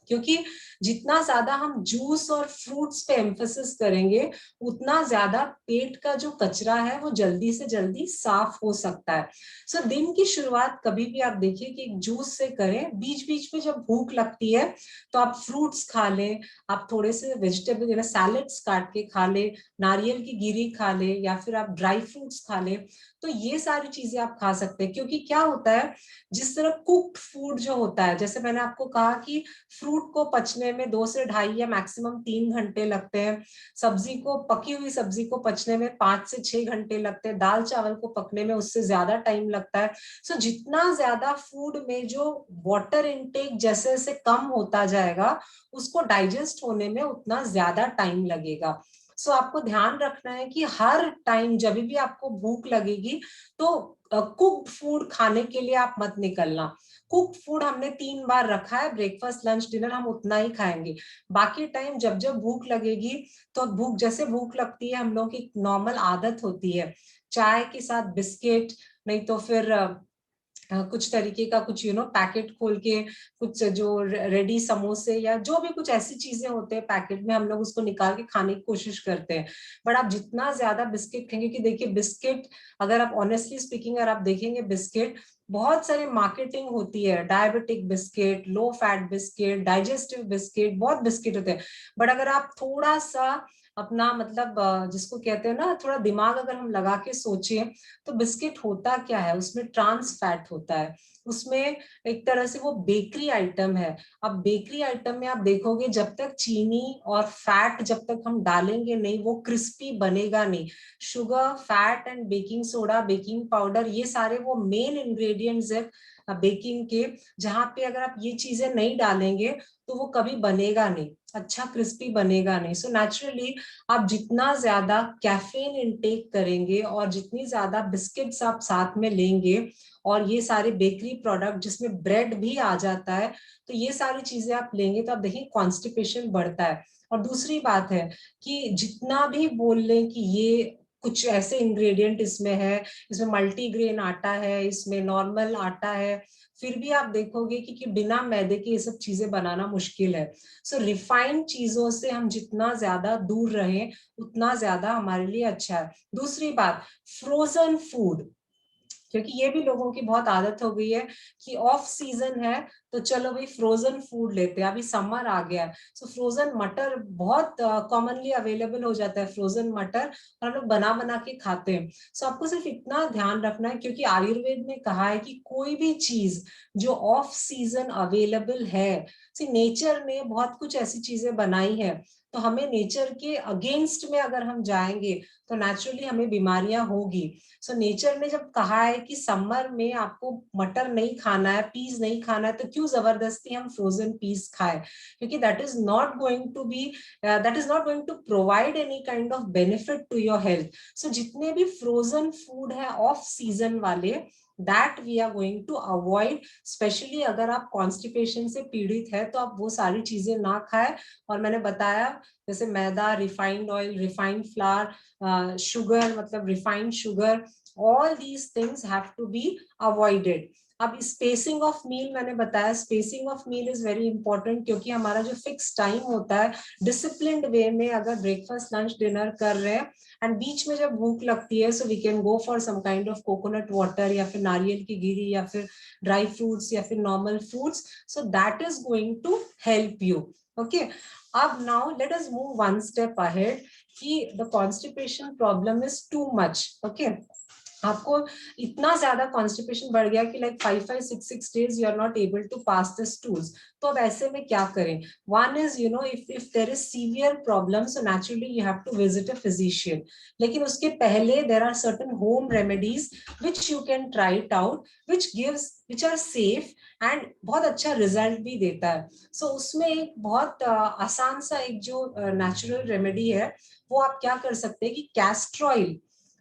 [SPEAKER 2] क्योंकि जितना ज्यादा हम जूस और फ्रूट्स पे एम्फेसिस करेंगे उतना ज्यादा पेट का जो कचरा है वो जल्दी से जल्दी साफ हो सकता है। सो दिन की शुरुआत कभी भी आप देखिए कि एक जूस से करें। बीच बीच में जब भूख लगती है तो आप फ्रूट्स खा लें, आप थोड़े से वेजिटेबल या सैलेड्स काट के खा ले, नारियल की गिरी खा ले, या फिर आप ड्राई फ्रूट्स खा ले। तो ये सारी चीजें आप खा सकते हैं, क्योंकि क्या होता है जिस तरह कुक्ड फूड जो होता है, जैसे मैंने आपको कहा कि फ्रूट को पचने में 2 से ढाई या मैक्सिमम 3 घंटे लगते हैं, सब्जी को, पकी हुई सब्जी को पचने में 5 से 6 घंटे लगते हैं, दाल चावल को पकने में उससे ज्यादा टाइम लगता है। सो जितना ज्यादा फूड में जो वाटर इनटेक जैसे जैसे कम होता जाएगा, उसको डाइजेस्ट होने में उतना ज्यादा टाइम लगेगा। सो आपको ध्यान रखना है कि हर टाइम जब भी आपको भूख लगेगी तो कुक्ड फूड खाने के लिए आप मत निकलना। कुक फूड हमने 3 बार रखा है, ब्रेकफास्ट लंच डिनर, हम उतना ही खाएंगे। बाकी टाइम जब जब भूख लगेगी, तो भूख जैसे भूख लगती है, हम लोग की नॉर्मल आदत होती है चाय के साथ बिस्किट, नहीं तो फिर कुछ तरीके का कुछ पैकेट खोल के कुछ जो रेडी समोसे या जो भी कुछ ऐसी चीजें होते हैं पैकेट में, हम लोग उसको निकाल के खाने की कोशिश करते हैं। बट आप जितना ज्यादा बिस्किट खाएंगे, कि देखिए बिस्किट, अगर आप ऑनेस्टली स्पीकिंग अगर आप देखेंगे बिस्किट, बहुत सारे मार्केटिंग होती है, diabetic biscuit, low fat biscuit, digestive biscuit, बहुत बिस्किट होते हैं। बट अगर आप थोड़ा सा अपना मतलब जिसको कहते हैं ना, थोड़ा दिमाग अगर हम लगा के सोचें, तो बिस्किट होता क्या है, उसमें ट्रांस फैट होता है, उसमें एक तरह से वो बेकरी आइटम है। अब बेकरी आइटम में आप देखोगे जब तक चीनी और फैट जब तक हम डालेंगे नहीं, वो क्रिस्पी बनेगा नहीं। Sugar, fat and baking soda, baking powder, ये सारे वो मेन इंग्रेडिएंट्स है बेकिंग के, जहां पे अगर आप ये चीजें नहीं डालेंगे तो वो कभी बनेगा नहीं, अच्छा क्रिस्पी बनेगा नहीं। सो नेचुरली आप जितना ज्यादा कैफीन इनटेक करेंगे और जितनी ज्यादा बिस्किट्स आप साथ में लेंगे, और ये सारे बेकरी प्रोडक्ट जिसमें ब्रेड भी आ जाता है, तो ये सारी चीजें आप लेंगे तो आप देखिए कॉन्स्टिपेशन बढ़ता है। और दूसरी बात है कि जितना भी बोल लें कि ये कुछ ऐसे इंग्रेडिएंट इसमें है, इसमें मल्टीग्रेन आटा है, इसमें नॉर्मल आटा है, फिर भी आप देखोगे कि बिना मैदे के ये सब चीजें बनाना मुश्किल है। सो रिफाइंड चीजों से हम जितना ज्यादा दूर रहें उतना ज्यादा हमारे लिए अच्छा है। दूसरी बात, फ्रोजन फूड, क्योंकि ये भी लोगों की बहुत आदत हो गई है कि ऑफ सीजन है तो चलो भाई फ्रोजन फूड लेते हैं, अभी समर आ गया है, सो फ्रोजन मटर बहुत कॉमनली अवेलेबल हो जाता है, फ्रोजन मटर, और हम लोग बना बना के खाते हैं। सो आपको सिर्फ इतना ध्यान रखना है, क्योंकि आयुर्वेद ने कहा है कि कोई भी चीज जो ऑफ सीजन अवेलेबल है, सी नेचर ने बहुत कुछ ऐसी चीजें बनाई है, तो हमें नेचर के अगेंस्ट में अगर हम जाएंगे तो नेचुरली हमें बीमारियां होगी। सो नेचर ने जब कहा है कि समर में आपको मटर नहीं खाना है, पीस नहीं खाना है, तो क्यों जबरदस्ती हम फ्रोजन पीस खाएं, क्योंकि that is not going to provide any kind of benefit to your health. So जितने भी फ्रोजन फूड है ऑफ सीजन वाले, that we are going to avoid. Specially अगर आप कॉन्स्टिपेशन से पीड़ित है तो आप वो सारी चीजें ना खाएं। और मैंने बताया जैसे मैदा, refined oil, refined flour, sugar मतलब refined sugar, all these things have to be avoided. अब स्पेसिंग ऑफ मील मैंने बताया, spacing of meal is very important, क्योंकि हमारा जो फिक्स टाइम होता है डिसिप्लिन्ड वे में अगर ब्रेकफास्ट लंच डिनर कर रहे हैं एंड बीच में जब भूख लगती है, so we can go for some kind of coconut water या फिर नारियल की गिरी या फिर ड्राई फ्रूट्स या फिर normal fruits, so that is going to help you. Okay, अब now let us move one step ahead कि the constipation problem is too much. Okay, आपको इतना ज्यादा कॉन्स्टिपेशन बढ़ गया कि like 5-6 days you are not able to pass the stools. तो अब ऐसे में क्या करें? One is you know if there is severe problem, so naturally you have to visit a physician. लेकिन उसके पहले there are certain home remedies which you can try it out, which are safe and बहुत अच्छा रिजल्ट भी देता है। सो उसमें एक बहुत आसान सा एक जो नेचुरल रेमेडी है, वो आप क्या कर सकते हैं कि castor oil,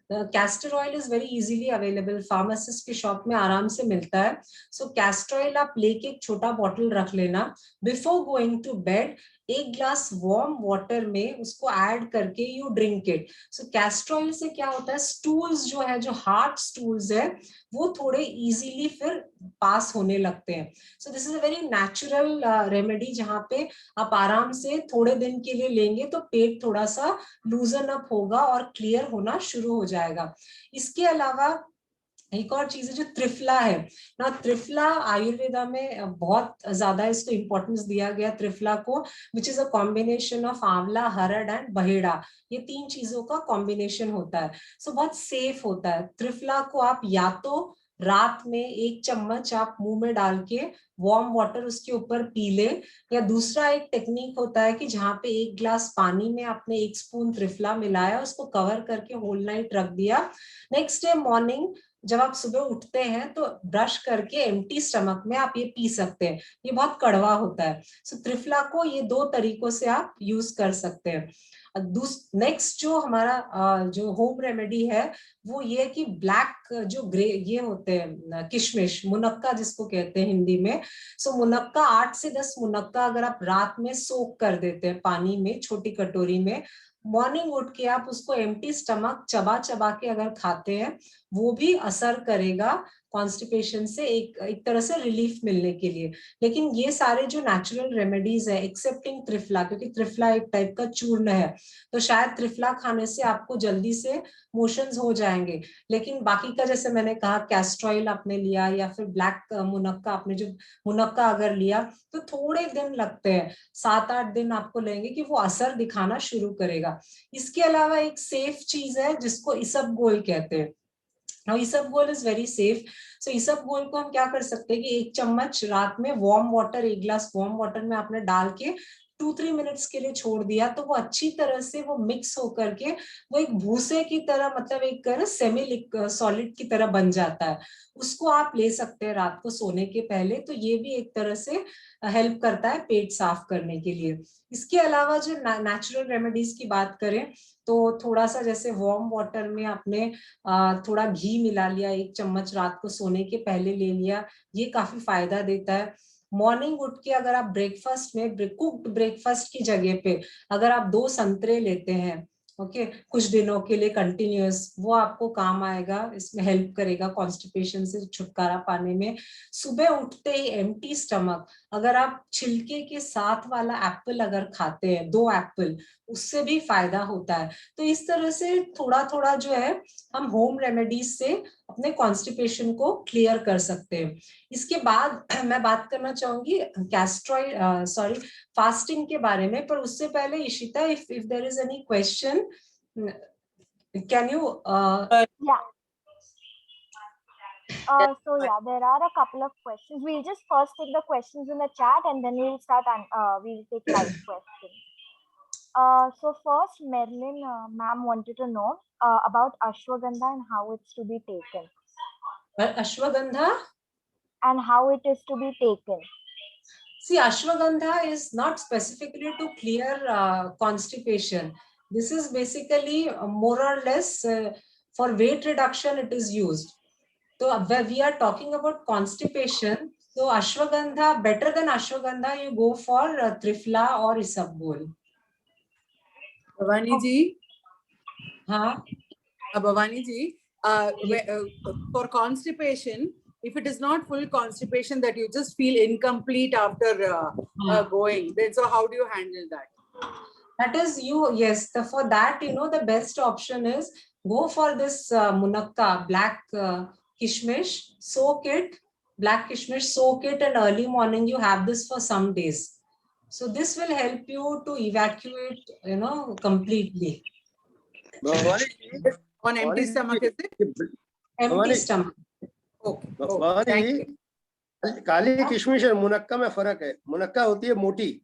[SPEAKER 2] castor oil is very easily available, pharmacist की शॉप में आराम से मिलता है। सो कैस्टर ऑयल आप लेके एक छोटा बॉटल रख लेना। Before going to bed 1 glass warm water में उसको ऐड करके you drink it. So castor oil से क्या होता है, स्टूल्स जो है, जो हार्ड स्टूल्स है, वो थोड़े इजीली फिर पास होने लगते हैं। So this is a very natural remedy, जहाँ पे आप आराम से थोड़े दिन के लिए लेंगे तो पेट थोड़ा सा लूजन अप होगा और क्लियर होना शुरू हो जाएगा। इसके अलावा एक और चीज है जो त्रिफला है ना, त्रिफला आयुर्वेदा में बहुत ज्यादा इसको इंपॉर्टेंस दिया गया त्रिफला को, which is a combination of आंवला, हरड़ एंड बहेड़ा, ये 3 चीजों का कॉम्बिनेशन होता है। सो बहुत सेफ होता है। त्रिफला को आप या तो रात में 1 चम्मच आप मुंह में डाल के वार्म वाटर उसके ऊपर पी ले, या दूसरा एक टेक्निक होता है कि जहाँ पे 1 ग्लास पानी में आपने 1 स्पून त्रिफला मिलाया, उसको कवर करके होल नाइट रख दिया, नेक्स्ट डे मॉर्निंग जब आप सुबह उठते हैं तो ब्रश करके एम्प्टी स्टमक में आप ये पी सकते हैं। ये बहुत कड़वा होता है। सो त्रिफला को ये 2 तरीकों से आप यूज कर सकते हैं। नेक्स्ट जो हमारा जो होम रेमेडी है वो ये कि ब्लैक जो ग्रे ये होते हैं किशमिश, मुनक्का जिसको कहते हैं हिंदी में। सो मुनक्का 8 से 10 मुनक्का अगर आप रात में सोक कर देते हैं पानी में छोटी कटोरी में, मॉर्निंग उठ के आप उसको एम्प्टी स्टमक चबा चबा के अगर खाते हैं, वो भी असर करेगा कॉन्स्टिपेशन से एक तरह से रिलीफ मिलने के लिए। लेकिन ये सारे जो नेचुरल रेमेडीज है एक्सेप्टिंग त्रिफला, क्योंकि त्रिफला एक टाइप का चूर्ण है, तो शायद त्रिफला खाने से आपको जल्दी से मोशंस हो जाएंगे। लेकिन बाकी का जैसे मैंने कहा कैस्टर ऑयल आपने लिया या फिर ब्लैक मुनक्का, आपने जो मुनक्का अगर लिया, तो थोड़े दिन लगते हैं, 7-8 दिन आपको लगेंगे कि वो असर दिखाना शुरू करेगा। इसके अलावा एक सेफ चीज है जिसको इसबगोल कहते हैं। Now isabgol is very safe. So इसबगोल को हम क्या कर सकते हैं कि 1 चम्मच रात में warm water, 1 glass warm water में आपने डाल के 2-3 मिनट्स के लिए छोड़ दिया, तो वो अच्छी तरह से वो मिक्स होकर के वो एक भूसे की तरह, मतलब एक सेमी सॉलिड की तरह बन जाता है। उसको आप ले सकते हैं रात को सोने के पहले, तो ये भी एक तरह से हेल्प करता है पेट साफ करने के लिए। इसके अलावा जो नेचुरल रेमेडीज की बात करें तो थोड़ा सा जैसे वार्म वाटर में आपने थोड़ा घी मिला लिया, 1 चम्मच रात को सोने के पहले ले लिया, ये काफी फायदा देता है। मॉर्निंग उठ के अगर आप ब्रेकफास्ट में कुक्ड ब्रेकफास्ट की जगह पे अगर आप 2 संतरे लेते हैं, ओके, कुछ दिनों के लिए कंटिन्यूअस, वो आपको काम आएगा, इसमें हेल्प करेगा कॉन्स्टिपेशन से छुटकारा पाने में। सुबह उठते ही एम्प्टी स्टमक अगर आप छिलके के साथ वाला एप्पल अगर खाते हैं, 2 एप्पल, उससे भी फायदा होता है। तो इस तरह से थोड़ा थोड़ा जो है हम होम रेमेडीज से अपने कॉन्स्टिपेशन को क्लियर कर सकते हैं। इसके बाद मैं बात करना चाहूंगी फास्टिंग के बारे में, पर उससे पहले Ishita, if there is any question, can you
[SPEAKER 3] Yeah. So yeah, there are a couple of questions. We'll just first take the questions in the chat and then we'll start and we'll take live questions. So first, Marilyn ma'am wanted to know about ashwagandha and how it's to be taken.
[SPEAKER 2] ashwagandha
[SPEAKER 3] and how it is to be taken.
[SPEAKER 2] See, ashwagandha is not specifically to clear constipation. This is basically more or less for weight reduction it is used. So where we are talking about constipation, so ashwagandha, better than ashwagandha, you go for triphala or isabgol.
[SPEAKER 4] Bhavani ji,
[SPEAKER 2] Huh?
[SPEAKER 4] Bhavani ji, for constipation, if it is not full constipation that you just feel incomplete after going, then so how do you handle that?
[SPEAKER 2] That is yes. For that, the best option is go for this munakka, black kishmish, soak it, black kishmish, soak it, and early morning you have this for some days. So this will help you to evacuate, completely.
[SPEAKER 4] On empty stomach, is it?
[SPEAKER 2] Empty stomach.
[SPEAKER 4] Okay. Thank you.
[SPEAKER 5] काली किशमिश और मुनक्का में फर्क है। मुनक्का होती है मोटी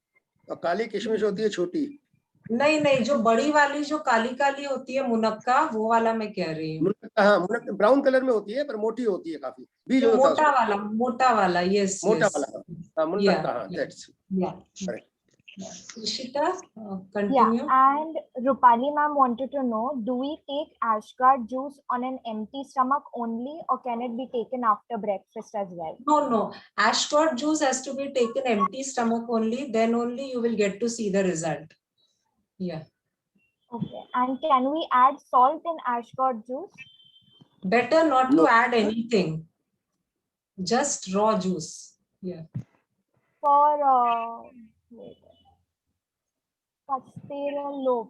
[SPEAKER 5] और काली किशमिश होती है छोटी।
[SPEAKER 2] नहीं, जो बड़ी वाली जो काली काली होती है मुनक्का, वो वाला मैं कह रही हूँ।
[SPEAKER 5] मुनक्का, हाँ, मुनक्का ब्राउन कलर में होती है पर मोटी होती है काफी। बीज होता है
[SPEAKER 2] मोटा वाला, यस,
[SPEAKER 5] मोटा वाला, हाँ, मुनक्का, हाँ, that's
[SPEAKER 2] correct. Ishita, continue.
[SPEAKER 3] Yeah, and Rupali ma'am wanted to know, do we take Ashgard juice on an empty stomach only, or can it be taken after breakfast as well?
[SPEAKER 2] No. Ashgard juice has to be taken empty stomach only. Then only you will get to see the result. Yeah.
[SPEAKER 3] Okay. And can we add salt in Ashgard juice?
[SPEAKER 2] Better not to add anything. Just raw juice. Yeah.
[SPEAKER 3] For Casteral lobe,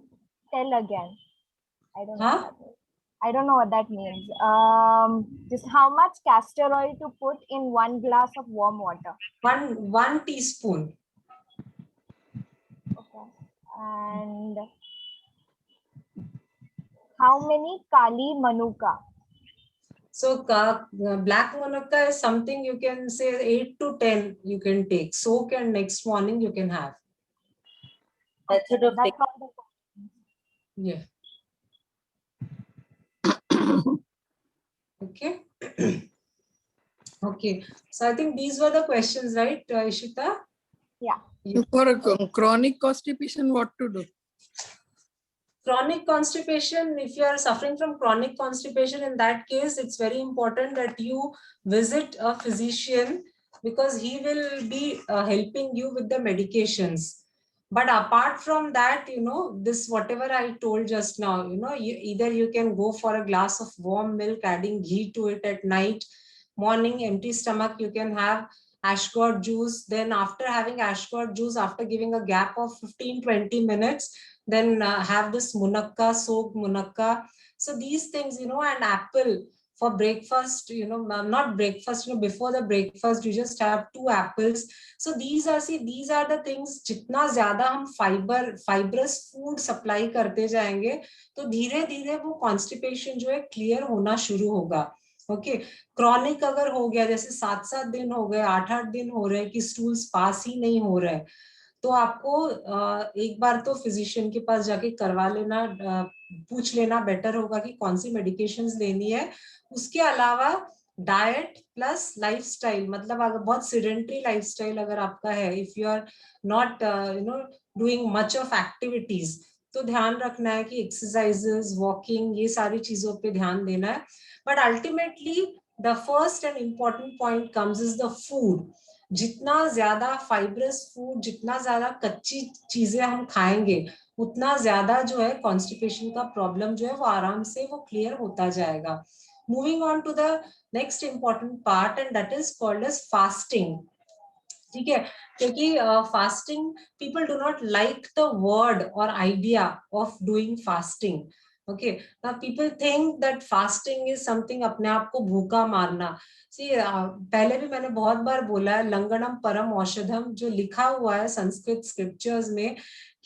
[SPEAKER 3] tell again. I don't know.
[SPEAKER 2] Huh?
[SPEAKER 3] I don't know what that means. Just how much castor oil to put in 1 glass of warm water?
[SPEAKER 2] One teaspoon.
[SPEAKER 3] Okay. And how many Kali Manuka?
[SPEAKER 2] So black manuka is something you can say 8 to 10 you can take. Soak and next morning you can have.
[SPEAKER 3] Method of taking.
[SPEAKER 2] Yeah. Okay. Okay. So I think these were the questions, right, Ishita?
[SPEAKER 3] Yeah.
[SPEAKER 4] For chronic constipation, what to do?
[SPEAKER 2] Chronic constipation, if you are suffering from chronic constipation, in that case, it's very important that you visit a physician because he will be helping you with the medications. But apart from that, this whatever I told just now, either you can go for a glass of warm milk, adding ghee to it at night, morning, empty stomach, you can have ashgard juice. Then after having ashgard juice, after giving a gap of 15-20 minutes, then have this munakka, soaked munakka. So these things, and apple for breakfast, not breakfast, before the breakfast, you just have 2 apples. So these are the things, जितना ज़्यादा हम fibrous food supply करते जाएंगे, तो धीरे धीरे वो constipation जो है clear होना शुरू होगा. ओके, क्रॉनिक अगर हो गया, जैसे 7-7 दिन हो गए, 8-8 दिन हो रहे कि स्टूल्स पास ही नहीं हो रहे, तो आपको एक बार तो फिजिशियन के पास जाके करवा लेना, पूछ लेना बेटर होगा कि कौन सी मेडिकेशंस लेनी है. उसके अलावा डाइट प्लस लाइफस्टाइल, मतलब अगर बहुत सिडेंटरी लाइफस्टाइल अगर आपका है, if you are not doing much of activities, तो ध्यान रखना है कि एक्सरसाइजेस, वॉकिंग, ये सारी चीजों पे ध्यान देना है. But ultimately the first and important point comes is the food. जितना ज्यादा फाइब्रस फूड, जितना ज्यादा कच्ची चीजें हम खाएंगे, उतना ज्यादा जो है कॉन्स्टिपेशन का प्रॉब्लम जो है वो आराम से वो क्लियर होता जाएगा. Moving on to the next important part, and that is called age fasting. ठीक है, क्योंकि fasting, people do not like the word और idea of doing fasting. Okay, now people think that fasting is something अपने आप को भूखा मारना. See, पहले भी मैंने बहुत बार बोला है, लंगड़म परम औषधम, जो लिखा हुआ है संस्कृत स्क्रिप्चर्स में,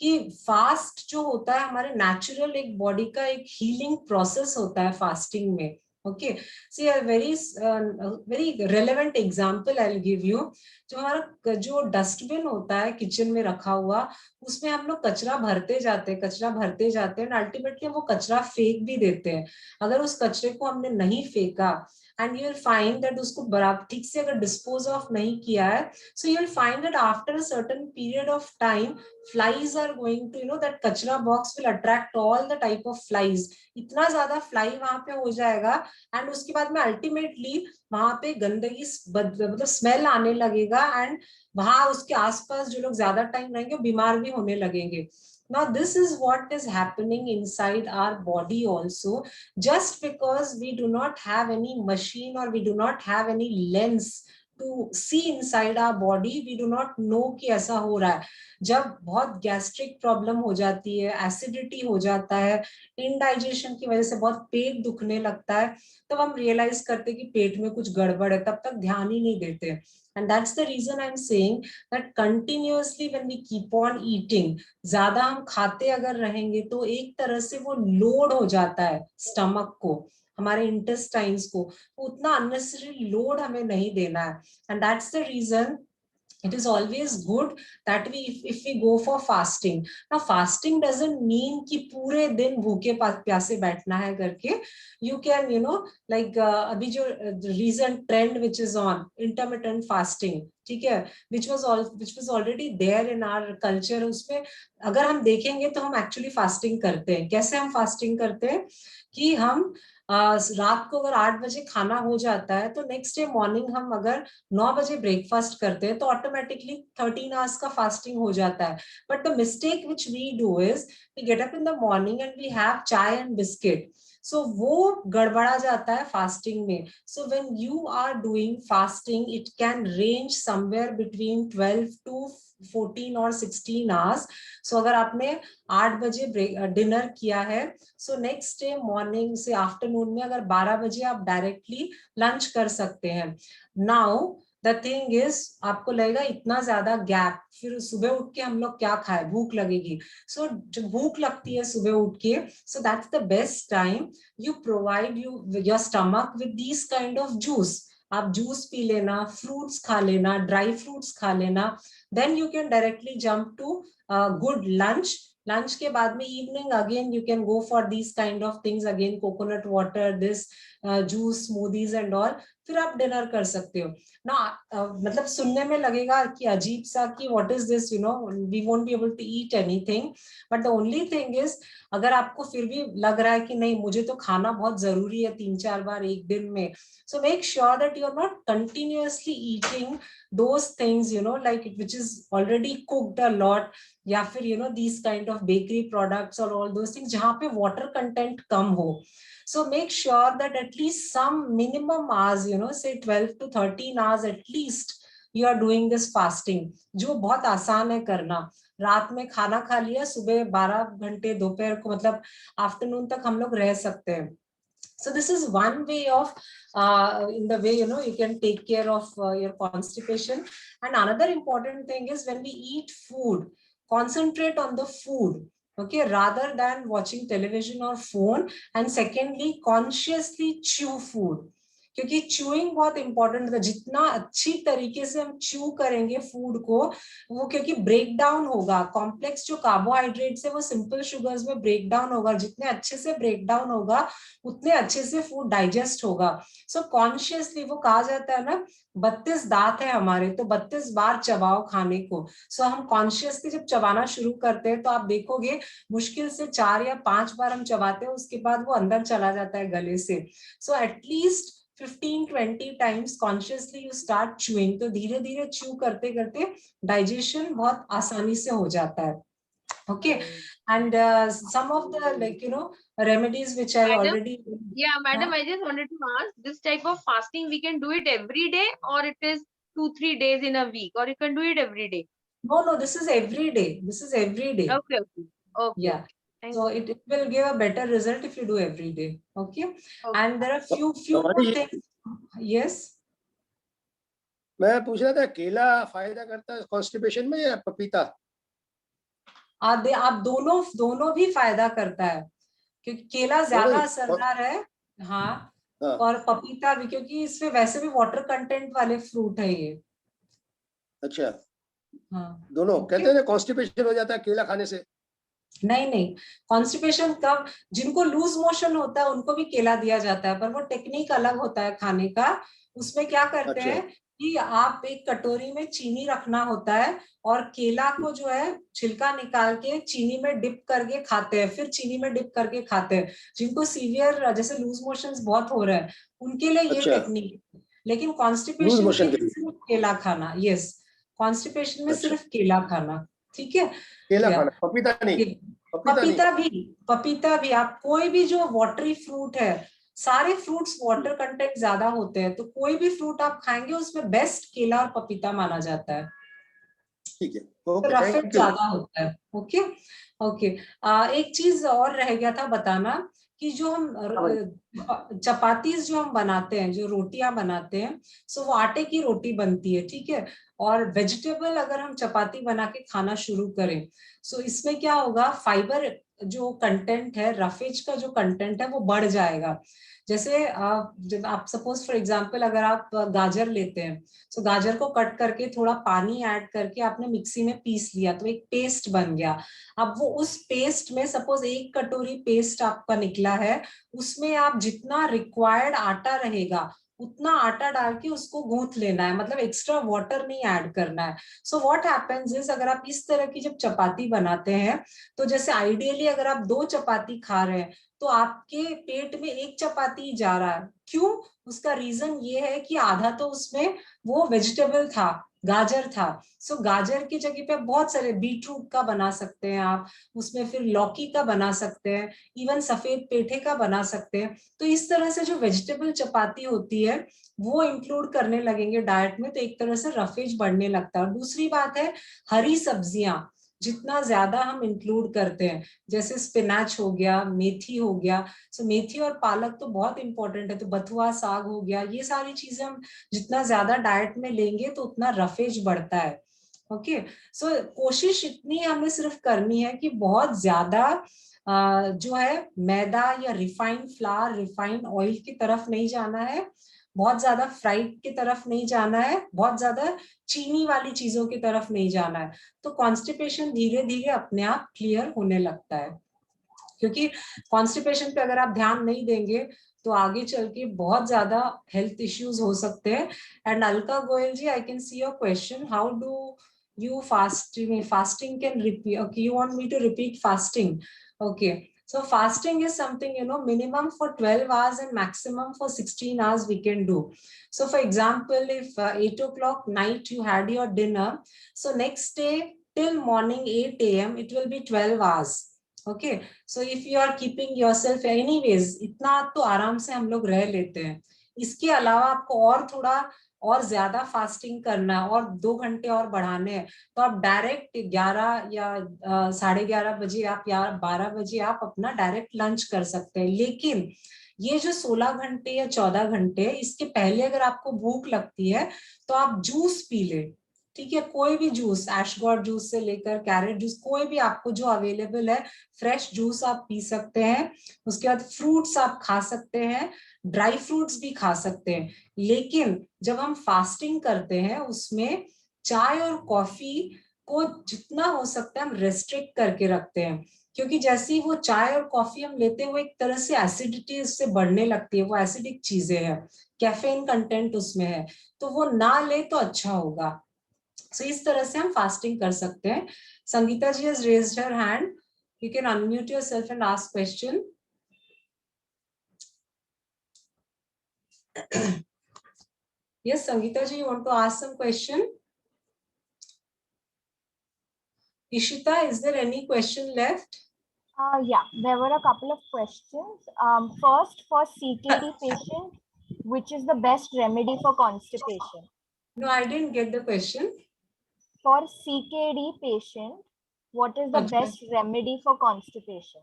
[SPEAKER 2] कि फास्ट जो होता है हमारे नेचुरल एक बॉडी का एक हीलिंग प्रोसेस होता है फास्टिंग में. Okay, see a very relevant example I will give you. जो हमारा जो डस्टबिन होता है किचन में रखा हुआ, उसमें हम लोग कचरा भरते जाते हैं, अल्टीमेटली वो कचरा फेंक भी देते हैं. अगर उस कचरे को हमने नहीं फेंका, and you will find that उसको बराबर ठीक से अगर डिस्पोज ऑफ नहीं किया है, so you will find that after a certain period of time flies are going to, that कचरा box will attract all the type of flies. इतना ज्यादा फ्लाई वहां पे हो जाएगा, एंड उसके बाद में अल्टीमेटली वहां पे गंदगी मतलब स्मेल आने लगेगा, एंड वहां उसके आसपास जो लोग ज्यादा टाइम रहेंगे बीमार भी होने लगेंगे. Now this is what is happening inside our body also. Just because we do not have any machine or we do not have any lens to see inside our body, we do not know कि ऐसा हो रहा है. जब बहुत गैस्ट्रिक प्रॉब्लम हो जाती है, एसिडिटी हो जाता है, इनडाइजेशन की वजह से बहुत पेट दुखने लगता है, तब हम रियलाइज करते हैं कि पेट में कुछ गड़बड़ है, तब तक ध्यान ही नहीं देते. And that's the reason I'm saying that continuously when we keep on eating, ज्यादा हम खाते अगर रहेंगे तो एक तरह से वो लोड हो जाता है स्टमक को, हमारे इंटेस्टाइन्स को. उतना अननेसेसरी लोड हमें नहीं देना है. And that's the reason it is always good that if we go for fasting. Now fasting doesn't mean कि पूरे दिन भूखे प्यासे बैठना है करके. You can, like अभी जो recent trend which is on intermittent fasting, ठीक है, which was already there in our culture. उसमें अगर हम देखेंगे तो हम actually fasting करते हैं. कैसे हम fasting करते हैं कि हम रात को अगर 8 बजे खाना हो जाता है तो नेक्स्ट डे मॉर्निंग हम अगर 9 बजे ब्रेकफास्ट करते हैं तो ऑटोमेटिकली 13 आवर्स का फास्टिंग हो जाता है. But the mistake which we do is we get up in the morning and we have chai and biscuit. So वो गड़बड़ा जाता है फास्टिंग में. So when you are doing fasting, it can range somewhere between 12 to 14 और 16 आवर्स. सो अगर आपने 8 बजे डिनर किया है, सो नेक्स्ट डे मॉर्निंग से आफ्टरनून में अगर 12 बजे आप डायरेक्टली लंच कर सकते हैं. नाउ द थिंग इज, आपको लगेगा इतना ज्यादा गैप, फिर सुबह उठ के हम लोग क्या खाए, भूख लगेगी. सो जब भूख लगती है सुबह उठ के, so that's the best time you provide your stomach with this kind of juice. आप जूस पी लेना, फ्रूट्स खा लेना, ड्राई फ्रूट्स खा लेना. Then you can directly jump to good lunch. Lunch के बाद में evening again you can go for this kind of things, again coconut water, this juice, smoothies and all. फिर आप डिनर कर सकते हो ना. मतलब सुनने में लगेगा कि अजीब सा कि what is this, we won't be able to eat anything. But the only thing is, अगर आपको फिर भी लग रहा है कि नहीं मुझे तो खाना बहुत जरूरी है 3-4 बार एक दिन में, so make sure that you are not continuously eating those things, like which is already cooked a lot, या फिर these kind of bakery products or all those things जहाँ पे water content कम हो. So make sure that at least some minimum hours, say 12 to 13 hours at least, you are doing this fasting, जो बहुत आसान है करना. रात में खाना खा लिया, सुबह 12 घंटे दोपहर को मतलब आफ्टरनून तक हम लोग रह सकते हैं. So this is one way of in the way you can take care of your constipation. And another important thing is when we eat food, concentrate on the food, okay, rather than watching television or phone. And secondly, consciously chew food, क्योंकि च्यूइंग बहुत इंपॉर्टेंट है. जितना अच्छी तरीके से हम च्यू करेंगे फूड को, वो क्योंकि ब्रेक डाउन होगा, कॉम्प्लेक्स जो कार्बोहाइड्रेट्स है वो सिंपल शुगर्स में ब्रेक डाउन होगा. जितने अच्छे से ब्रेक डाउन होगा उतने अच्छे से फूड डाइजेस्ट होगा. सो कॉन्शियसली, वो कहा जाता है ना 32 दांत है हमारे, तो 32 बार चबाओ खाने को. सो हम कॉन्शियसली जब चबाना शुरू करते हैं तो आप देखोगे मुश्किल से 4 या 5 बार हम चबाते हैं, उसके बाद वो अंदर चला जाता है गले से. So at least 15-20 times consciously you start chewing. तो धीरे धीरे chew करते करते digestion बहुत आसानी से हो जाता है. Okay, and some of the remedies which I already.
[SPEAKER 6] Yeah, madam, I just wanted to ask, this type of fasting we can do it every day, or it is 2-3 days in a week, or you can do it every day?
[SPEAKER 2] No, this is every day. This is every day.
[SPEAKER 6] Okay.
[SPEAKER 2] Yeah. So it will give a better result if you do every day. Okay. And there are few more things. Yes.
[SPEAKER 5] मैं पूछ रहा था केला फायदा करता है कॉन्स्टिपेशन में या पपीता?
[SPEAKER 2] आप दोनों भी फायदा करता है, क्योंकि केला ज्यादा असरदार है। हाँ, और पपीता भी, क्योंकि इसमें वैसे भी वाटर कंटेंट वाले फ्रूट है ये।
[SPEAKER 5] अच्छा।
[SPEAKER 2] हाँ,
[SPEAKER 5] दोनों कहते हैं ना कॉन्स्टिपेशन हो जाता है केला खाने से।
[SPEAKER 2] नहीं, कॉन्स्टिपेशन कब, जिनको लूज मोशन होता है उनको भी केला दिया जाता है, पर वो टेक्निक अलग होता है खाने का। उसमें क्या करते हैं कि आप एक कटोरी में चीनी रखना होता है और केला को जो है छिलका निकाल के चीनी में डिप करके खाते हैं, फिर चीनी में डिप करके खाते हैं। जिनको सीवियर जैसे लूज मोशंस बहुत हो रहे हैं उनके लिए ये टेक्निक। लेकिन कॉन्स्टिपेशन के लिए सिर्फ केला खाना। यस, कॉन्स्टिपेशन में सिर्फ केला खाना। ठीक है,
[SPEAKER 5] केला खाना, पपीता नहीं।
[SPEAKER 2] पपीता भी आप कोई भी जो वाटरी फ्रूट है, सारे फ्रूट्स वाटर कंटेंट ज्यादा होते हैं, तो कोई भी फ्रूट आप खाएंगे उसमें बेस्ट केला और पपीता माना जाता है।
[SPEAKER 5] ठीक है,
[SPEAKER 2] तो रफेट ज्यादा होता है। Okay okay. एक चीज और रह गया था बताना कि जो हम चपातीज जो हम बनाते हैं, जो रोटियां बनाते हैं, सो वो आटे की रोटी बनती है। ठीक है, और वेजिटेबल अगर हम चपाती बना के खाना शुरू करें, सो इसमें क्या होगा, फाइबर जो कंटेंट है, रफेज का जो कंटेंट है वो बढ़ जाएगा। जैसे जब आप सपोज फॉर एग्जांपल अगर आप गाजर लेते हैं, तो गाजर को कट करके थोड़ा पानी ऐड करके आपने मिक्सी में पीस लिया तो एक पेस्ट बन गया। अब वो उस पेस्ट में सपोज 1 कटोरी पेस्ट आपका निकला है, उसमें आप जितना रिक्वायर्ड आटा रहेगा उतना आटा डाल के उसको गूंथ लेना है, मतलब एक्स्ट्रा वाटर नहीं ऐड करना है। सो व्हाट हैपेंस इज, अगर आप इस तरह की जब चपाती बनाते हैं, तो जैसे आइडियली अगर आप 2 चपाती खा रहे हैं तो आपके पेट में 1 चपाती जा रहा है। क्यों? उसका रीजन ये है कि आधा तो उसमें वो वेजिटेबल था, गाजर था। सो गाजर की जगह पे बहुत सारे बीटरूट का बना सकते हैं आप, उसमें फिर लौकी का बना सकते हैं, इवन सफेद पेठे का बना सकते हैं। तो इस तरह से जो वेजिटेबल चपाती होती है वो इंक्लूड करने लगेंगे डाइट में, तो एक तरह से रफेज बढ़ने लगता है। और दूसरी बात है, हरी सब्जियां जितना ज्यादा हम इंक्लूड करते हैं, जैसे स्पिनाच हो गया, मेथी हो गया, सो मेथी और पालक तो बहुत इंपॉर्टेंट है, तो बथुआ साग हो गया, ये सारी चीजें हम जितना ज्यादा डाइट में लेंगे तो उतना रफेज बढ़ता है। ओके, सो कोशिश इतनी हमें सिर्फ करनी है कि बहुत ज्यादा जो है मैदा या रिफाइंड फ्लावर, रिफाइंड ऑयल की तरफ नहीं जाना है, बहुत ज्यादा फ्राइड की तरफ नहीं जाना है, बहुत ज्यादा चीनी वाली चीजों की तरफ नहीं जाना है। तो कॉन्स्टिपेशन धीरे धीरे अपने आप क्लियर होने लगता है, क्योंकि कॉन्स्टिपेशन पे अगर आप ध्यान नहीं देंगे तो आगे चल के बहुत ज्यादा हेल्थ इश्यूज हो सकते हैं। And Alka Goyal ji, I can see your question, how do you fasting can repeat? Okay, you want me to repeat fasting? Okay, so fasting is something, minimum for 12 hours and maximum for 16 hours we can do. So for example, if 8 o'clock night you had your dinner, so next day till morning 8 a.m. it will be 12 hours. Okay, so if you are keeping yourself anyways, इतना तो आराम से हम लोग रह लेते हैं। इसके अलावा आपको और थोड़ा और ज्यादा फास्टिंग करना है और 2 घंटे और बढ़ाने हैं, तो आप डायरेक्ट 11 या 11:30 बजे आप या 12 बजे आप अपना डायरेक्ट लंच कर सकते हैं। लेकिन ये जो 16 घंटे या 14 घंटे, इसके पहले अगर आपको भूख लगती है तो आप जूस पी ले। ठीक है, कोई भी जूस, एशगॉर्ड जूस से लेकर कैरेट जूस, कोई भी आपको जो अवेलेबल है, फ्रेश जूस आप पी सकते हैं। उसके बाद फ्रूट्स आप खा सकते हैं, ड्राई फ्रूट्स भी खा सकते हैं। लेकिन जब हम फास्टिंग करते हैं उसमें चाय और कॉफी को जितना हो सकता है हम रेस्ट्रिक्ट करके रखते हैं, क्योंकि जैसे ही वो चाय और कॉफी हम लेते हैं वो एक तरह से एसिडिटी उससे बढ़ने लगती है, वो एसिडिक चीजें हैं, कैफीन कंटेंट उसमें है, तो वो ना ले तो अच्छा होगा। सो इस तरह से हम फास्टिंग कर सकते हैं। संगीता जी has raised her hand. You can unmute yourself and ask question. Yes, Sangeeta ji, you want to ask some question? Ishita, is there any question left?
[SPEAKER 3] Yeah, there were a couple of questions. First, for CKD patient, which is the best remedy for constipation?
[SPEAKER 2] No, I didn't get the question.
[SPEAKER 3] For CKD patient, What is the best remedy for constipation?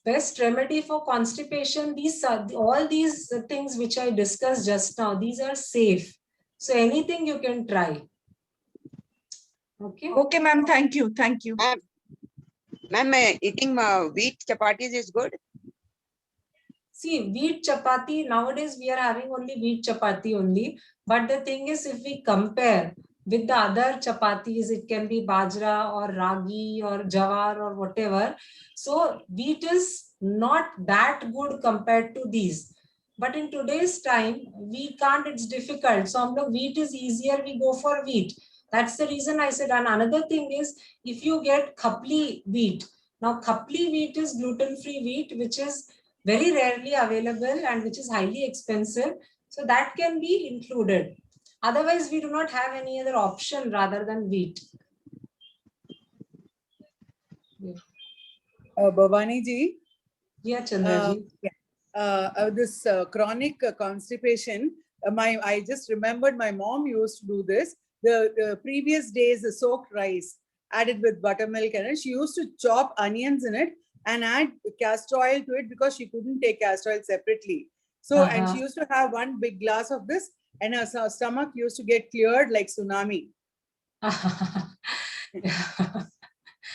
[SPEAKER 2] Best remedy for constipation, these are all these things which I discussed just now, these are safe. So anything you can try. Okay.
[SPEAKER 7] Okay, ma'am. Thank you. Thank you.
[SPEAKER 8] Ma'am, eating wheat chapatis is good.
[SPEAKER 2] See, wheat chapati, nowadays we are having only wheat chapati only. But the thing is, if we compare with the other chapatis, it can be bajra or ragi or jawar or whatever. So wheat is not that good compared to these. But in today's time, we can't, it's difficult. So wheat is easier, we go for wheat. That's the reason I said. And another thing is, if you get khapli wheat, now khapli wheat is gluten-free wheat, which is very rarely available and which is highly expensive. So that can be included. Otherwise, we do not have any other option rather than wheat.
[SPEAKER 4] Bhavani ji.
[SPEAKER 2] Yeah, Chandra ji.
[SPEAKER 4] This chronic constipation, I just remembered my mom used to do this. The previous days, the soaked rice added with buttermilk, and she used to chop onions in it and add castor oil to it because she couldn't take castor oil separately. So, and she used to have one big glass of this, and her stomach used to get cleared like tsunami.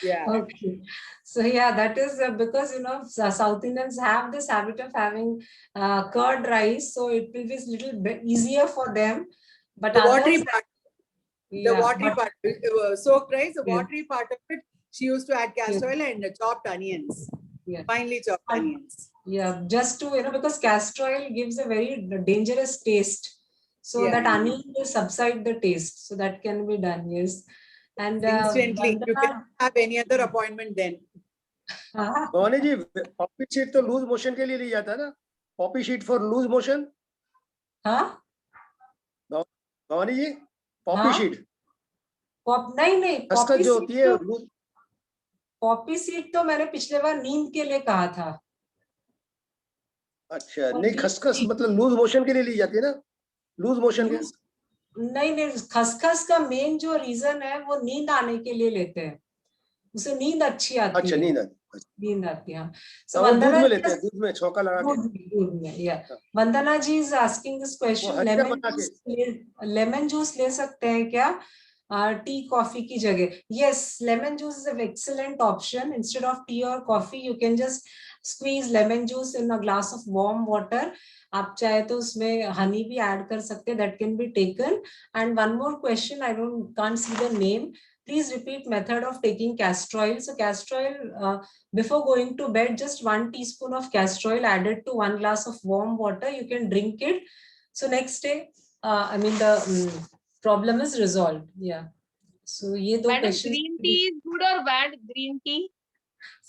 [SPEAKER 4] Yeah.
[SPEAKER 2] Okay. So yeah, that is because, you know, South Indians have this habit of having curd rice, so it will be a little bit easier for them. But
[SPEAKER 4] the watery part, soaked rice, the watery part of it, she used to add castor oil and chopped onions. Finely chopped onions.
[SPEAKER 2] Yeah, just to, you know, because castor oil gives a very dangerous taste. So that onion will subside the taste. So that can be done, yes. And
[SPEAKER 4] instantly, you cannot have any other appointment then.
[SPEAKER 5] Bhavani ji, poppy seed तो लूज मोशन के लिए ली जाता है ना? Poppy seed for loose motion?
[SPEAKER 2] हाँ?
[SPEAKER 5] Bhavani ji, poppy seed?
[SPEAKER 2] नहीं,
[SPEAKER 5] खसखस जो होती है
[SPEAKER 2] पॉपी सीड तो मैंने पिछले बार नींद के लिए कहा था।
[SPEAKER 5] अच्छा, नहीं खसखस मतलब लूज मोशन के लिए ली जाती है ना? लूज मोशन के?
[SPEAKER 2] नहीं, खसखस का मेन जो रीजन है वो नींद आने के लिए लेते हैं, उसे नींद अच्छी आती है।
[SPEAKER 5] अच्छा, नींद
[SPEAKER 2] आती है।
[SPEAKER 5] So वंदना दूध में लेते हैं, दूध में छौंका लगा के।
[SPEAKER 2] दूध में, या Vandana ji is asking this question, lemon juice ले सकते हैं क्या टी कॉफी की जगह? Yes, lemon juice is an excellent option. Instead of tea और coffee you can just squeeze lemon juice in a glass of warm water. आप चाहे तो उसमें हनी भी ऐड कर सकते हैं, that can be taken. And one more question, I can't see the name, please repeat method of taking castor oil. So castor oil, before going to bed, just 1 teaspoon of castor oil added to 1 glass of warm water, you can drink it. So next day, I mean the problem is resolved. Yeah. So ye do questions.
[SPEAKER 6] Green tea is good or bad? Green tea?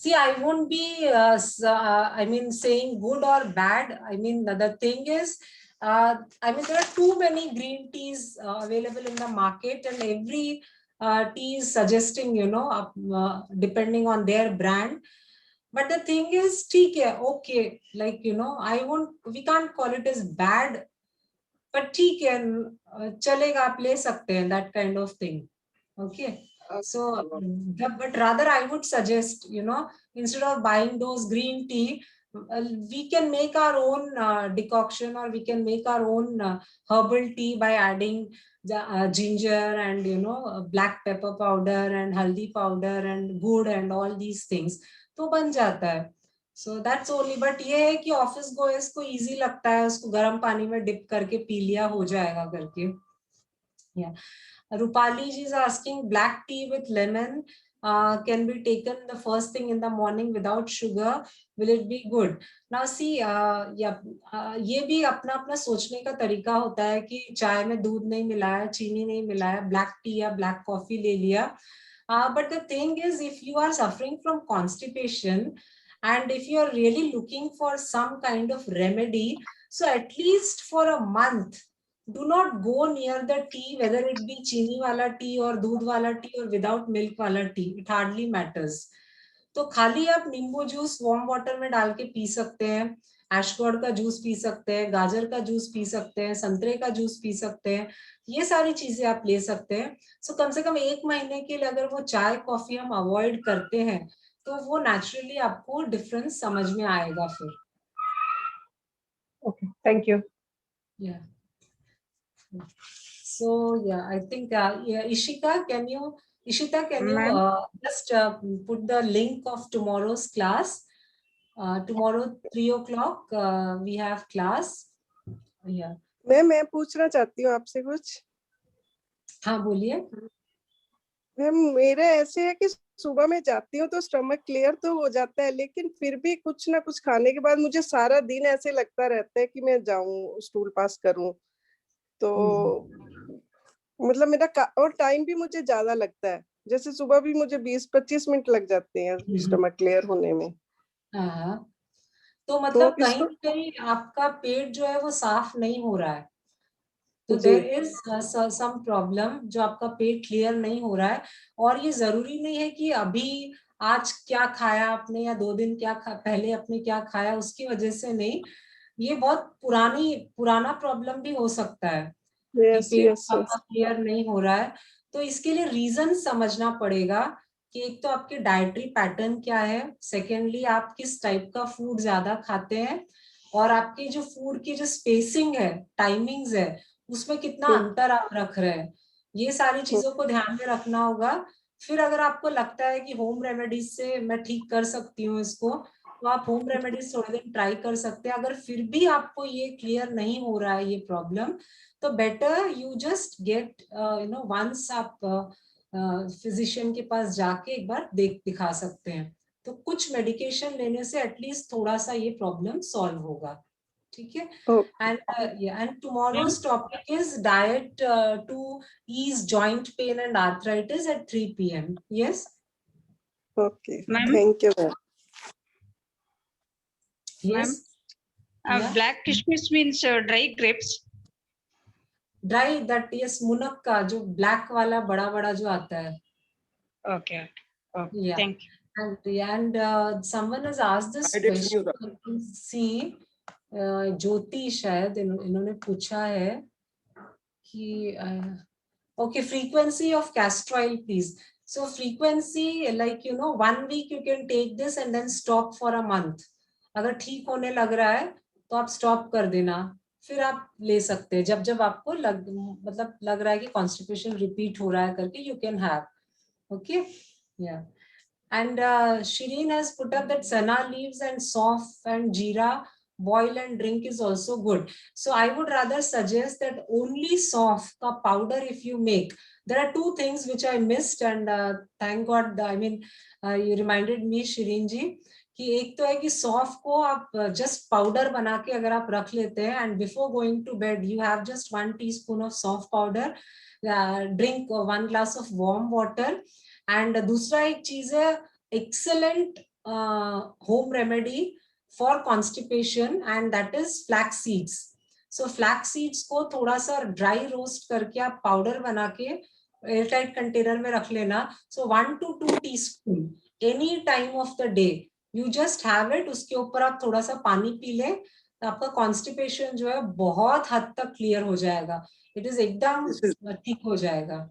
[SPEAKER 2] See, I won't be I mean saying good or bad. I mean the thing is, I mean there are too many green teas available in the market, and every tea is suggesting, you know, depending on their brand. But the thing is, okay, like, you know, we can't call it as bad, but chalega, aap le sakte hain, that kind of thing. Okay. So, but rather I would suggest, you know, instead of buying those green tea, we can make our own decoction, or we can make our own herbal tea by adding ginger and, you know, black pepper powder and haldi powder and gur and all these things, तो बन जाता है. So that's only, but ये है कि ऑफिस गोयर्स को इजी लगता है, उसको गर्म पानी में डिप करके पी लिया, हो जाएगा करके. Yeah. Rupali ji is asking, black tea with lemon can be taken the first thing in the morning without sugar. Will it be good? Now see, ये भी अपना अपना सोचने का तरीका होता है कि चाय में दूध नहीं मिलाया, चीनी नहीं मिलाया, black tea या black coffee ले लिया. But the thing is, if you are suffering from constipation and if you are really looking for some kind of remedy, so at least for a month, do not go near the tea, whether it be chini wala tea or दूध wala tea or without milk wala tea. It hardly matters. तो खाली आप नींबू जूस वार्म वाटर में डाल के पी सकते हैं, हैशगॉड का जूस पी सकते हैं, गाजर का जूस पी सकते हैं, संतरे का जूस पी सकते हैं, ये सारी चीजें आप ले सकते हैं। सो कम से कम 1 महीने के लिए अगर वो चाय कॉफी हम अवॉइड करते हैं तो वो नेचुरली आपको डिफरेंस समझ में आएगा फिर।
[SPEAKER 7] Okay, thank you.
[SPEAKER 2] Yeah. So yeah, I think yeah, Ishita, can you just put the link of tomorrow's class? Tomorrow 3 o'clock we have class. Yeah.
[SPEAKER 9] मैं पूछना चाहती हूँ आपसे कुछ।
[SPEAKER 2] हाँ बोलिए।
[SPEAKER 9] मैम मेरा ऐसे है कि सुबह में जाती हूँ तो स्टमक क्लियर तो हो जाता है, लेकिन फिर भी कुछ ना कुछ खाने के बाद मुझे सारा दिन ऐसे लगता रहता है कि मैं जाऊं स्टूल पास करूं, तो मतलब और टाइम भी मुझे ज्यादा लगता है, जैसे सुबह भी मुझे 20-25 मिनट लग जाते हैं स्टमक क्लियर होने में।
[SPEAKER 2] हाँ, तो मतलब
[SPEAKER 9] तो
[SPEAKER 2] कहीं ना कहीं आपका पेट जो है वो साफ नहीं हो रहा है, तो देयर इज सम प्रॉब्लम, जो आपका पेट क्लियर नहीं हो रहा है। और ये जरूरी नहीं है कि अभी आज क्या खाया आपने या 2 दिन पहले आपने क्या खाया उसकी वजह से नहीं, ये बहुत पुराना प्रॉब्लम भी हो सकता है कि पेट आपका क्लियर नहीं हो रहा है। तो इसके लिए रीजन समझना पड़ेगा कि एक तो आपके डाइटरी पैटर्न क्या है, सेकेंडली आप किस टाइप का फूड ज्यादा खाते हैं, और आपकी जो फूड की जो स्पेसिंग है, टाइमिंग्स है, उसमें कितना अंतर आप रख रहे हैं, ये सारी चीजों को ध्यान में रखना होगा। फिर अगर आपको लगता है कि होम रेमेडीज से मैं ठीक कर सकती हूँ इसको, तो आप होम रेमेडीज थोड़े दिन ट्राई कर सकते हैं। अगर फिर भी आपको ये क्लियर नहीं हो रहा है ये प्रॉब्लम, तो better you just get once आप फिजिशियन के पास जाके एक बार दिखा सकते हैं, तो कुछ मेडिकेशन लेने से एटलीस्ट थोड़ा सा ये प्रॉब्लम सॉल्व होगा। ठीक है। And tomorrow's topic is diet to ease joint pain and arthritis at 3 p.m. Yes.
[SPEAKER 9] Okay. Thank you.
[SPEAKER 2] Yes.
[SPEAKER 10] Black kishmish means dry grapes.
[SPEAKER 2] Dry, that yes, munakka, जो black वाला बड़ा जो आता है.
[SPEAKER 10] Okay.
[SPEAKER 2] Yeah.
[SPEAKER 10] Thank you.
[SPEAKER 2] And someone has asked this question. See. ज्योति शायद इन्होंने पूछा है कि okay, frequency of castor oil please. So frequency, like 1 week you can take this and then stop for a month. अगर ठीक होने लग रहा है तो आप स्टॉप कर देना, फिर आप ले सकते हैं जब आपको लग रहा है कि कॉन्स्टिपेशन रिपीट हो रहा है करके, you can have. Okay. Yeah. And Shireen has put up that senna leaves and sauf and jeera boil and drink is also good. So I would rather suggest that only sauf ka powder if you make. There are 2 things which I missed, and thank God, you reminded me, Shireen ji, कि एक तो है कि सौफ को आप जस्ट पाउडर बना के अगर आप रख लेते हैं, and before going to bed you have just 1 teaspoon of सौफ powder, drink 1 glass of warm water. And दूसरा एक चीज है, excellent home remedy for constipation, and that is flax seeds. So flax seeds को थोड़ा सा ड्राई रोस्ट करके आप पाउडर बना के एयरटाइट कंटेनर में रख लेना। सो 1 to 2 teaspoon any time of the day, you just have it. उसके ऊपर आप थोड़ा सा पानी पी ले, तो आपका कॉन्स्टिपेशन जो है बहुत हद तक क्लियर हो जाएगा, इट इज एकदम ठीक हो जाएगा।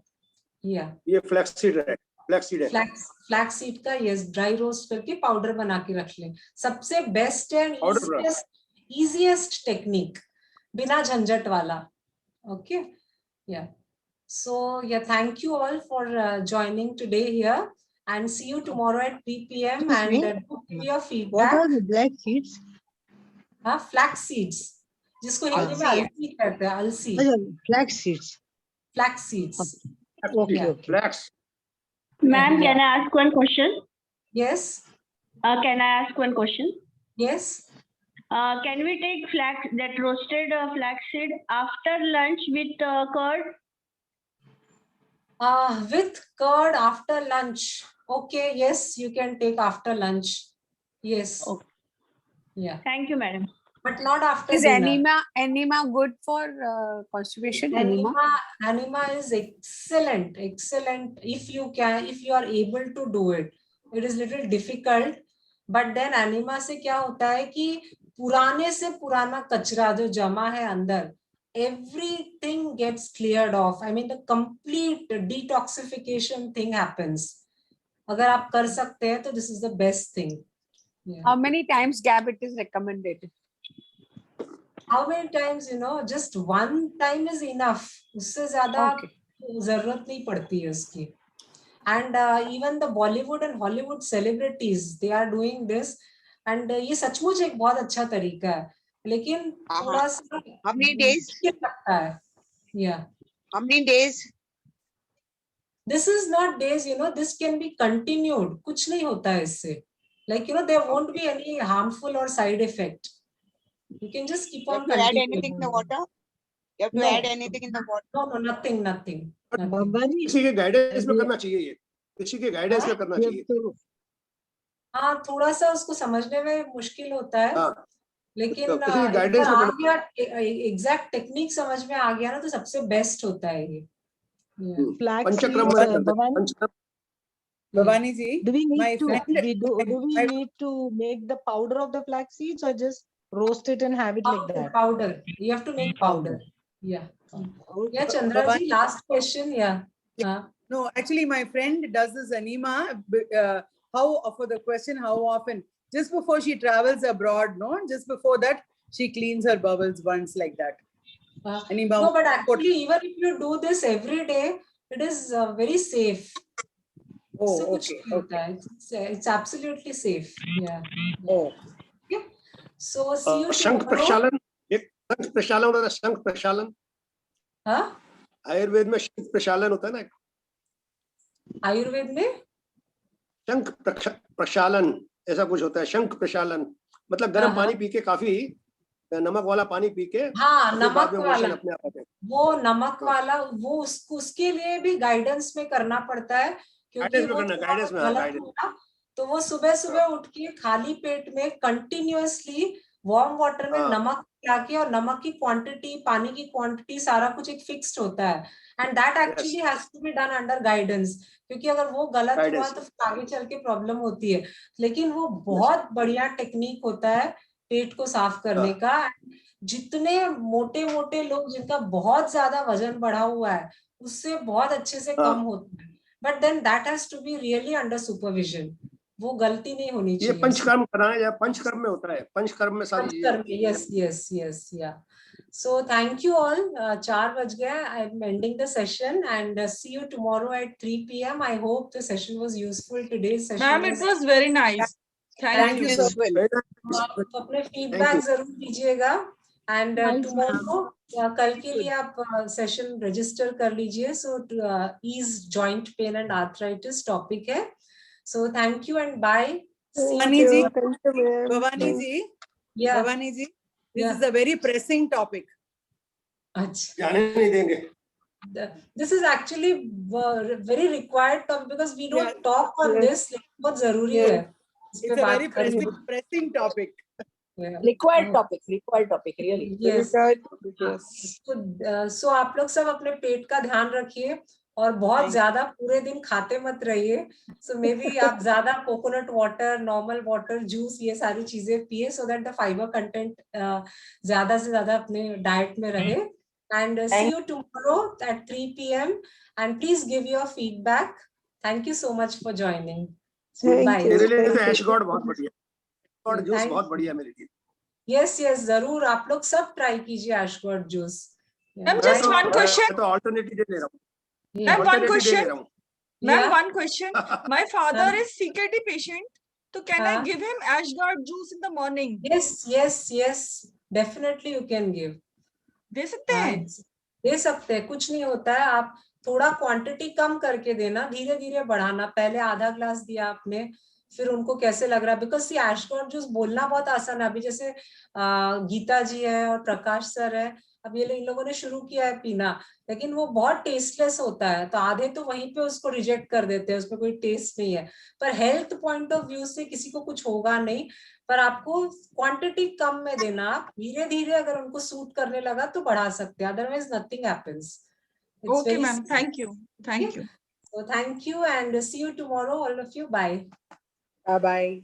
[SPEAKER 2] ये
[SPEAKER 5] फ्लैक्स सीड है,
[SPEAKER 2] फ्लैक्स सीड का यस, ड्राई रोस्ट करके पाउडर बना के रख ले, सबसे बेस्ट एंड इजीएस्ट टेक्निक, बिना झंझट वाला। ओके, या सो या thank you all for joining today here, and see you tomorrow at 3 p.m. and do give your feedback.
[SPEAKER 11] What are the black seeds?
[SPEAKER 2] Flax seeds, जिसको हिंदी में अलसी कहते हैं, अलसी।
[SPEAKER 11] Flax seeds.
[SPEAKER 2] Flax seeds.
[SPEAKER 11] Okay.
[SPEAKER 5] Flax.
[SPEAKER 12] Ma'am, can I ask one question?
[SPEAKER 2] Yes.
[SPEAKER 12] Can I ask one question?
[SPEAKER 2] Yes.
[SPEAKER 12] Can we take that roasted flaxseed after lunch with curd?
[SPEAKER 2] With curd after lunch. Okay, yes, you can take after lunch. Yes.
[SPEAKER 12] Okay.
[SPEAKER 2] Yeah.
[SPEAKER 12] Thank you, madam.
[SPEAKER 2] But not after
[SPEAKER 4] Is
[SPEAKER 2] dinner.
[SPEAKER 4] enema good for constipation?
[SPEAKER 2] Enema is excellent if you are able to do it. It is little difficult, but then enema से क्या होता है कि पुराने से पुराना कचरा जो जमा है अंदर, everything gets cleared off. I mean the complete detoxification thing happens. अगर आप कर सकते हैं तो this is the best thing. Yeah.
[SPEAKER 4] How many times gap it is recommended?
[SPEAKER 2] How many times, you know, just one time is enough. उससे ज़्यादा ज़रूरत नहीं पड़ती है उसकी. And even the Bollywood and Hollywood celebrities, they are doing this. And ये सचमुच एक बहुत अच्छा तरीका है. लेकिन थोड़ा सा
[SPEAKER 8] how many days
[SPEAKER 2] लगता है. Yeah.
[SPEAKER 8] How many days?
[SPEAKER 2] This is not days, you know, this can be continued. कुछ नहीं होता है इससे. Like, you know, there won't be any harmful or side effect. You can just keep on
[SPEAKER 8] You have to add
[SPEAKER 2] continuing.
[SPEAKER 8] anything in the water? You have to add anything in the water?
[SPEAKER 2] No, nothing, nothing.
[SPEAKER 5] किसी के गाइडेंस में करना चाहिए ये. किसी के गाइडेंस में करना चाहिए.
[SPEAKER 2] हाँ, थोड़ा सा उसको समझने में मुश्किल होता है. लेकिन
[SPEAKER 5] गाइडेंस
[SPEAKER 2] आ गया, एग्जैक्ट टेक्निक समझ में आ गया ना, तो सबसे बेस्ट होता है ये.
[SPEAKER 5] पंचक्रम
[SPEAKER 11] Bhavani ji, do we need to make the powder of the flax seeds or just roast it and have it like that?
[SPEAKER 2] Powder. You have to make powder. Yeah. Yeah, Chandra ji, last question. Yeah.
[SPEAKER 4] No, actually, my friend does this anima. For the question, how often? Just before she travels abroad, no? Just before that, she cleans her bowels once like that.
[SPEAKER 2] No, but actually, even if you do this every day, it is very safe.
[SPEAKER 4] Oh, okay.
[SPEAKER 2] It's absolutely safe. Yeah.
[SPEAKER 4] Oh.
[SPEAKER 2] Yeah. So see you
[SPEAKER 5] शंख प्रक्षालन, एक शंख प्रक्षालन होता है. शंख प्रक्षालन.
[SPEAKER 2] हाँ?
[SPEAKER 5] आयुर्वेद में शंख प्रक्षालन होता है ना.
[SPEAKER 2] आयुर्वेद में
[SPEAKER 5] शंख प्रक्षालन ऐसा कुछ होता है. शंख प्रक्षालन मतलब गर्म पानी पी के, काफी नमक वाला पानी पी के.
[SPEAKER 2] हाँ, नमक वाला.
[SPEAKER 5] अपने आप आते हैं.
[SPEAKER 2] वो नमक वाला, वो उसके लिए भी गाइडेंस में करना पड़ता है, क्योंकि वो
[SPEAKER 5] गाइडेंस में
[SPEAKER 2] गलत होगा. तो वो सुबह सुबह उठ के खाली पेट में कंटिन्यूअसली वार्म वाटर में नमक मिला के, और नमक की क्वांटिटी, पानी की क्वांटिटी, सारा कुछ एक फिक्स्ड होता है. And that actually has to be done under guidance, क्योंकि अगर वो गलत हुआ तो आगे चल के प्रॉब्लम होती है. लेकिन वो बहुत बढ़िया टेक्निक होता है पेट को साफ करने का. जितने मोटे मोटे लोग जिनका बहुत ज्यादा वजन बढ़ा हुआ है, उससे बहुत अच्छे से कम होता है. But then that has to be really under supervision. वो गलती नहीं होनी चाहिए.
[SPEAKER 5] ये पंचकर्म कराना, या पंचकर्म में होता है. पंचकर्म में सारी
[SPEAKER 2] चीजें. यस. या सो थैंक यू ऑल. 4 बज गए. I am ending the session and see you tomorrow at 3 PM. I hope the session was useful. Today's session
[SPEAKER 10] ma'am, it was very nice. Thank you so
[SPEAKER 2] much. अपने फीडबैक जरूर दीजिएगा. एंड टुमारो, कल के लिए आप सेशन रजिस्टर कर लीजिए. So is joint pain and arthritis topic है. So thank you and bye.
[SPEAKER 4] Bhavani ji, this is a very pressing topic.
[SPEAKER 5] जाने नहीं देंगे.
[SPEAKER 2] This is actually very required topic because we don't talk on this. बहुत जरूरी है.
[SPEAKER 4] It's a very pressing topic.
[SPEAKER 7] Required topic really.
[SPEAKER 2] Yes. So आप लोग सब अपने पेट का ध्यान रखिए, और बहुत ज्यादा पूरे दिन खाते मत रहिए. सो मे बी आप ज्यादा coconut water, normal water, juice, ये सारी चीजें पिए, so that the fibre content ज्यादा से ज्यादा अपने डाइट में रहे. And see you tomorrow at 3 PM and please give your feedback. Thank you so much for joining.
[SPEAKER 5] Bye. मेरे लिए तो ऐशगॉर्ड बहुत बढ़िया. ऐशगॉर्ड जूस बहुत बढ़िया मेरे लिए.
[SPEAKER 2] यस, जरूर आप लोग सब ट्राई कीजिए ash gourd juice.
[SPEAKER 10] Ma'am, just one question.
[SPEAKER 5] तो ऑल्टरनेटिव दे रहा हूँ.
[SPEAKER 10] Ma'am, one question. My father is CKD patient, so can I give him Ashgard juice in the morning?
[SPEAKER 2] Yes. Definitely you can give.
[SPEAKER 10] दे सकते हैं?
[SPEAKER 2] दे सकते हैं, कुछ नहीं होता है. आप थोड़ा क्वांटिटी कम करके देना, धीरे धीरे बढ़ाना. पहले आधा ग्लास दिया आपने, फिर उनको कैसे लग रहा है. बिकॉज सी ऐशगॉर्ड जूस बोलना बहुत आसान है. अभी जैसे गीता जी है और प्रकाश सर है, अब ये इन लोगों ने शुरू किया है पीना, लेकिन वो बहुत टेस्टलेस होता है. तो आधे तो वहीं पे उसको रिजेक्ट कर देते हैं, उसमें कोई टेस्ट नहीं है. पर हेल्थ पॉइंट ऑफ व्यू से किसी को कुछ होगा नहीं. पर आपको क्वांटिटी कम में देना. धीरे धीरे अगर उनको सूट करने लगा तो बढ़ा सकते हैं, otherwise nothing happens.
[SPEAKER 10] Okay ma'am, thank you.
[SPEAKER 2] So thank you and see you tomorrow, all of you. Bye.
[SPEAKER 4] Bye.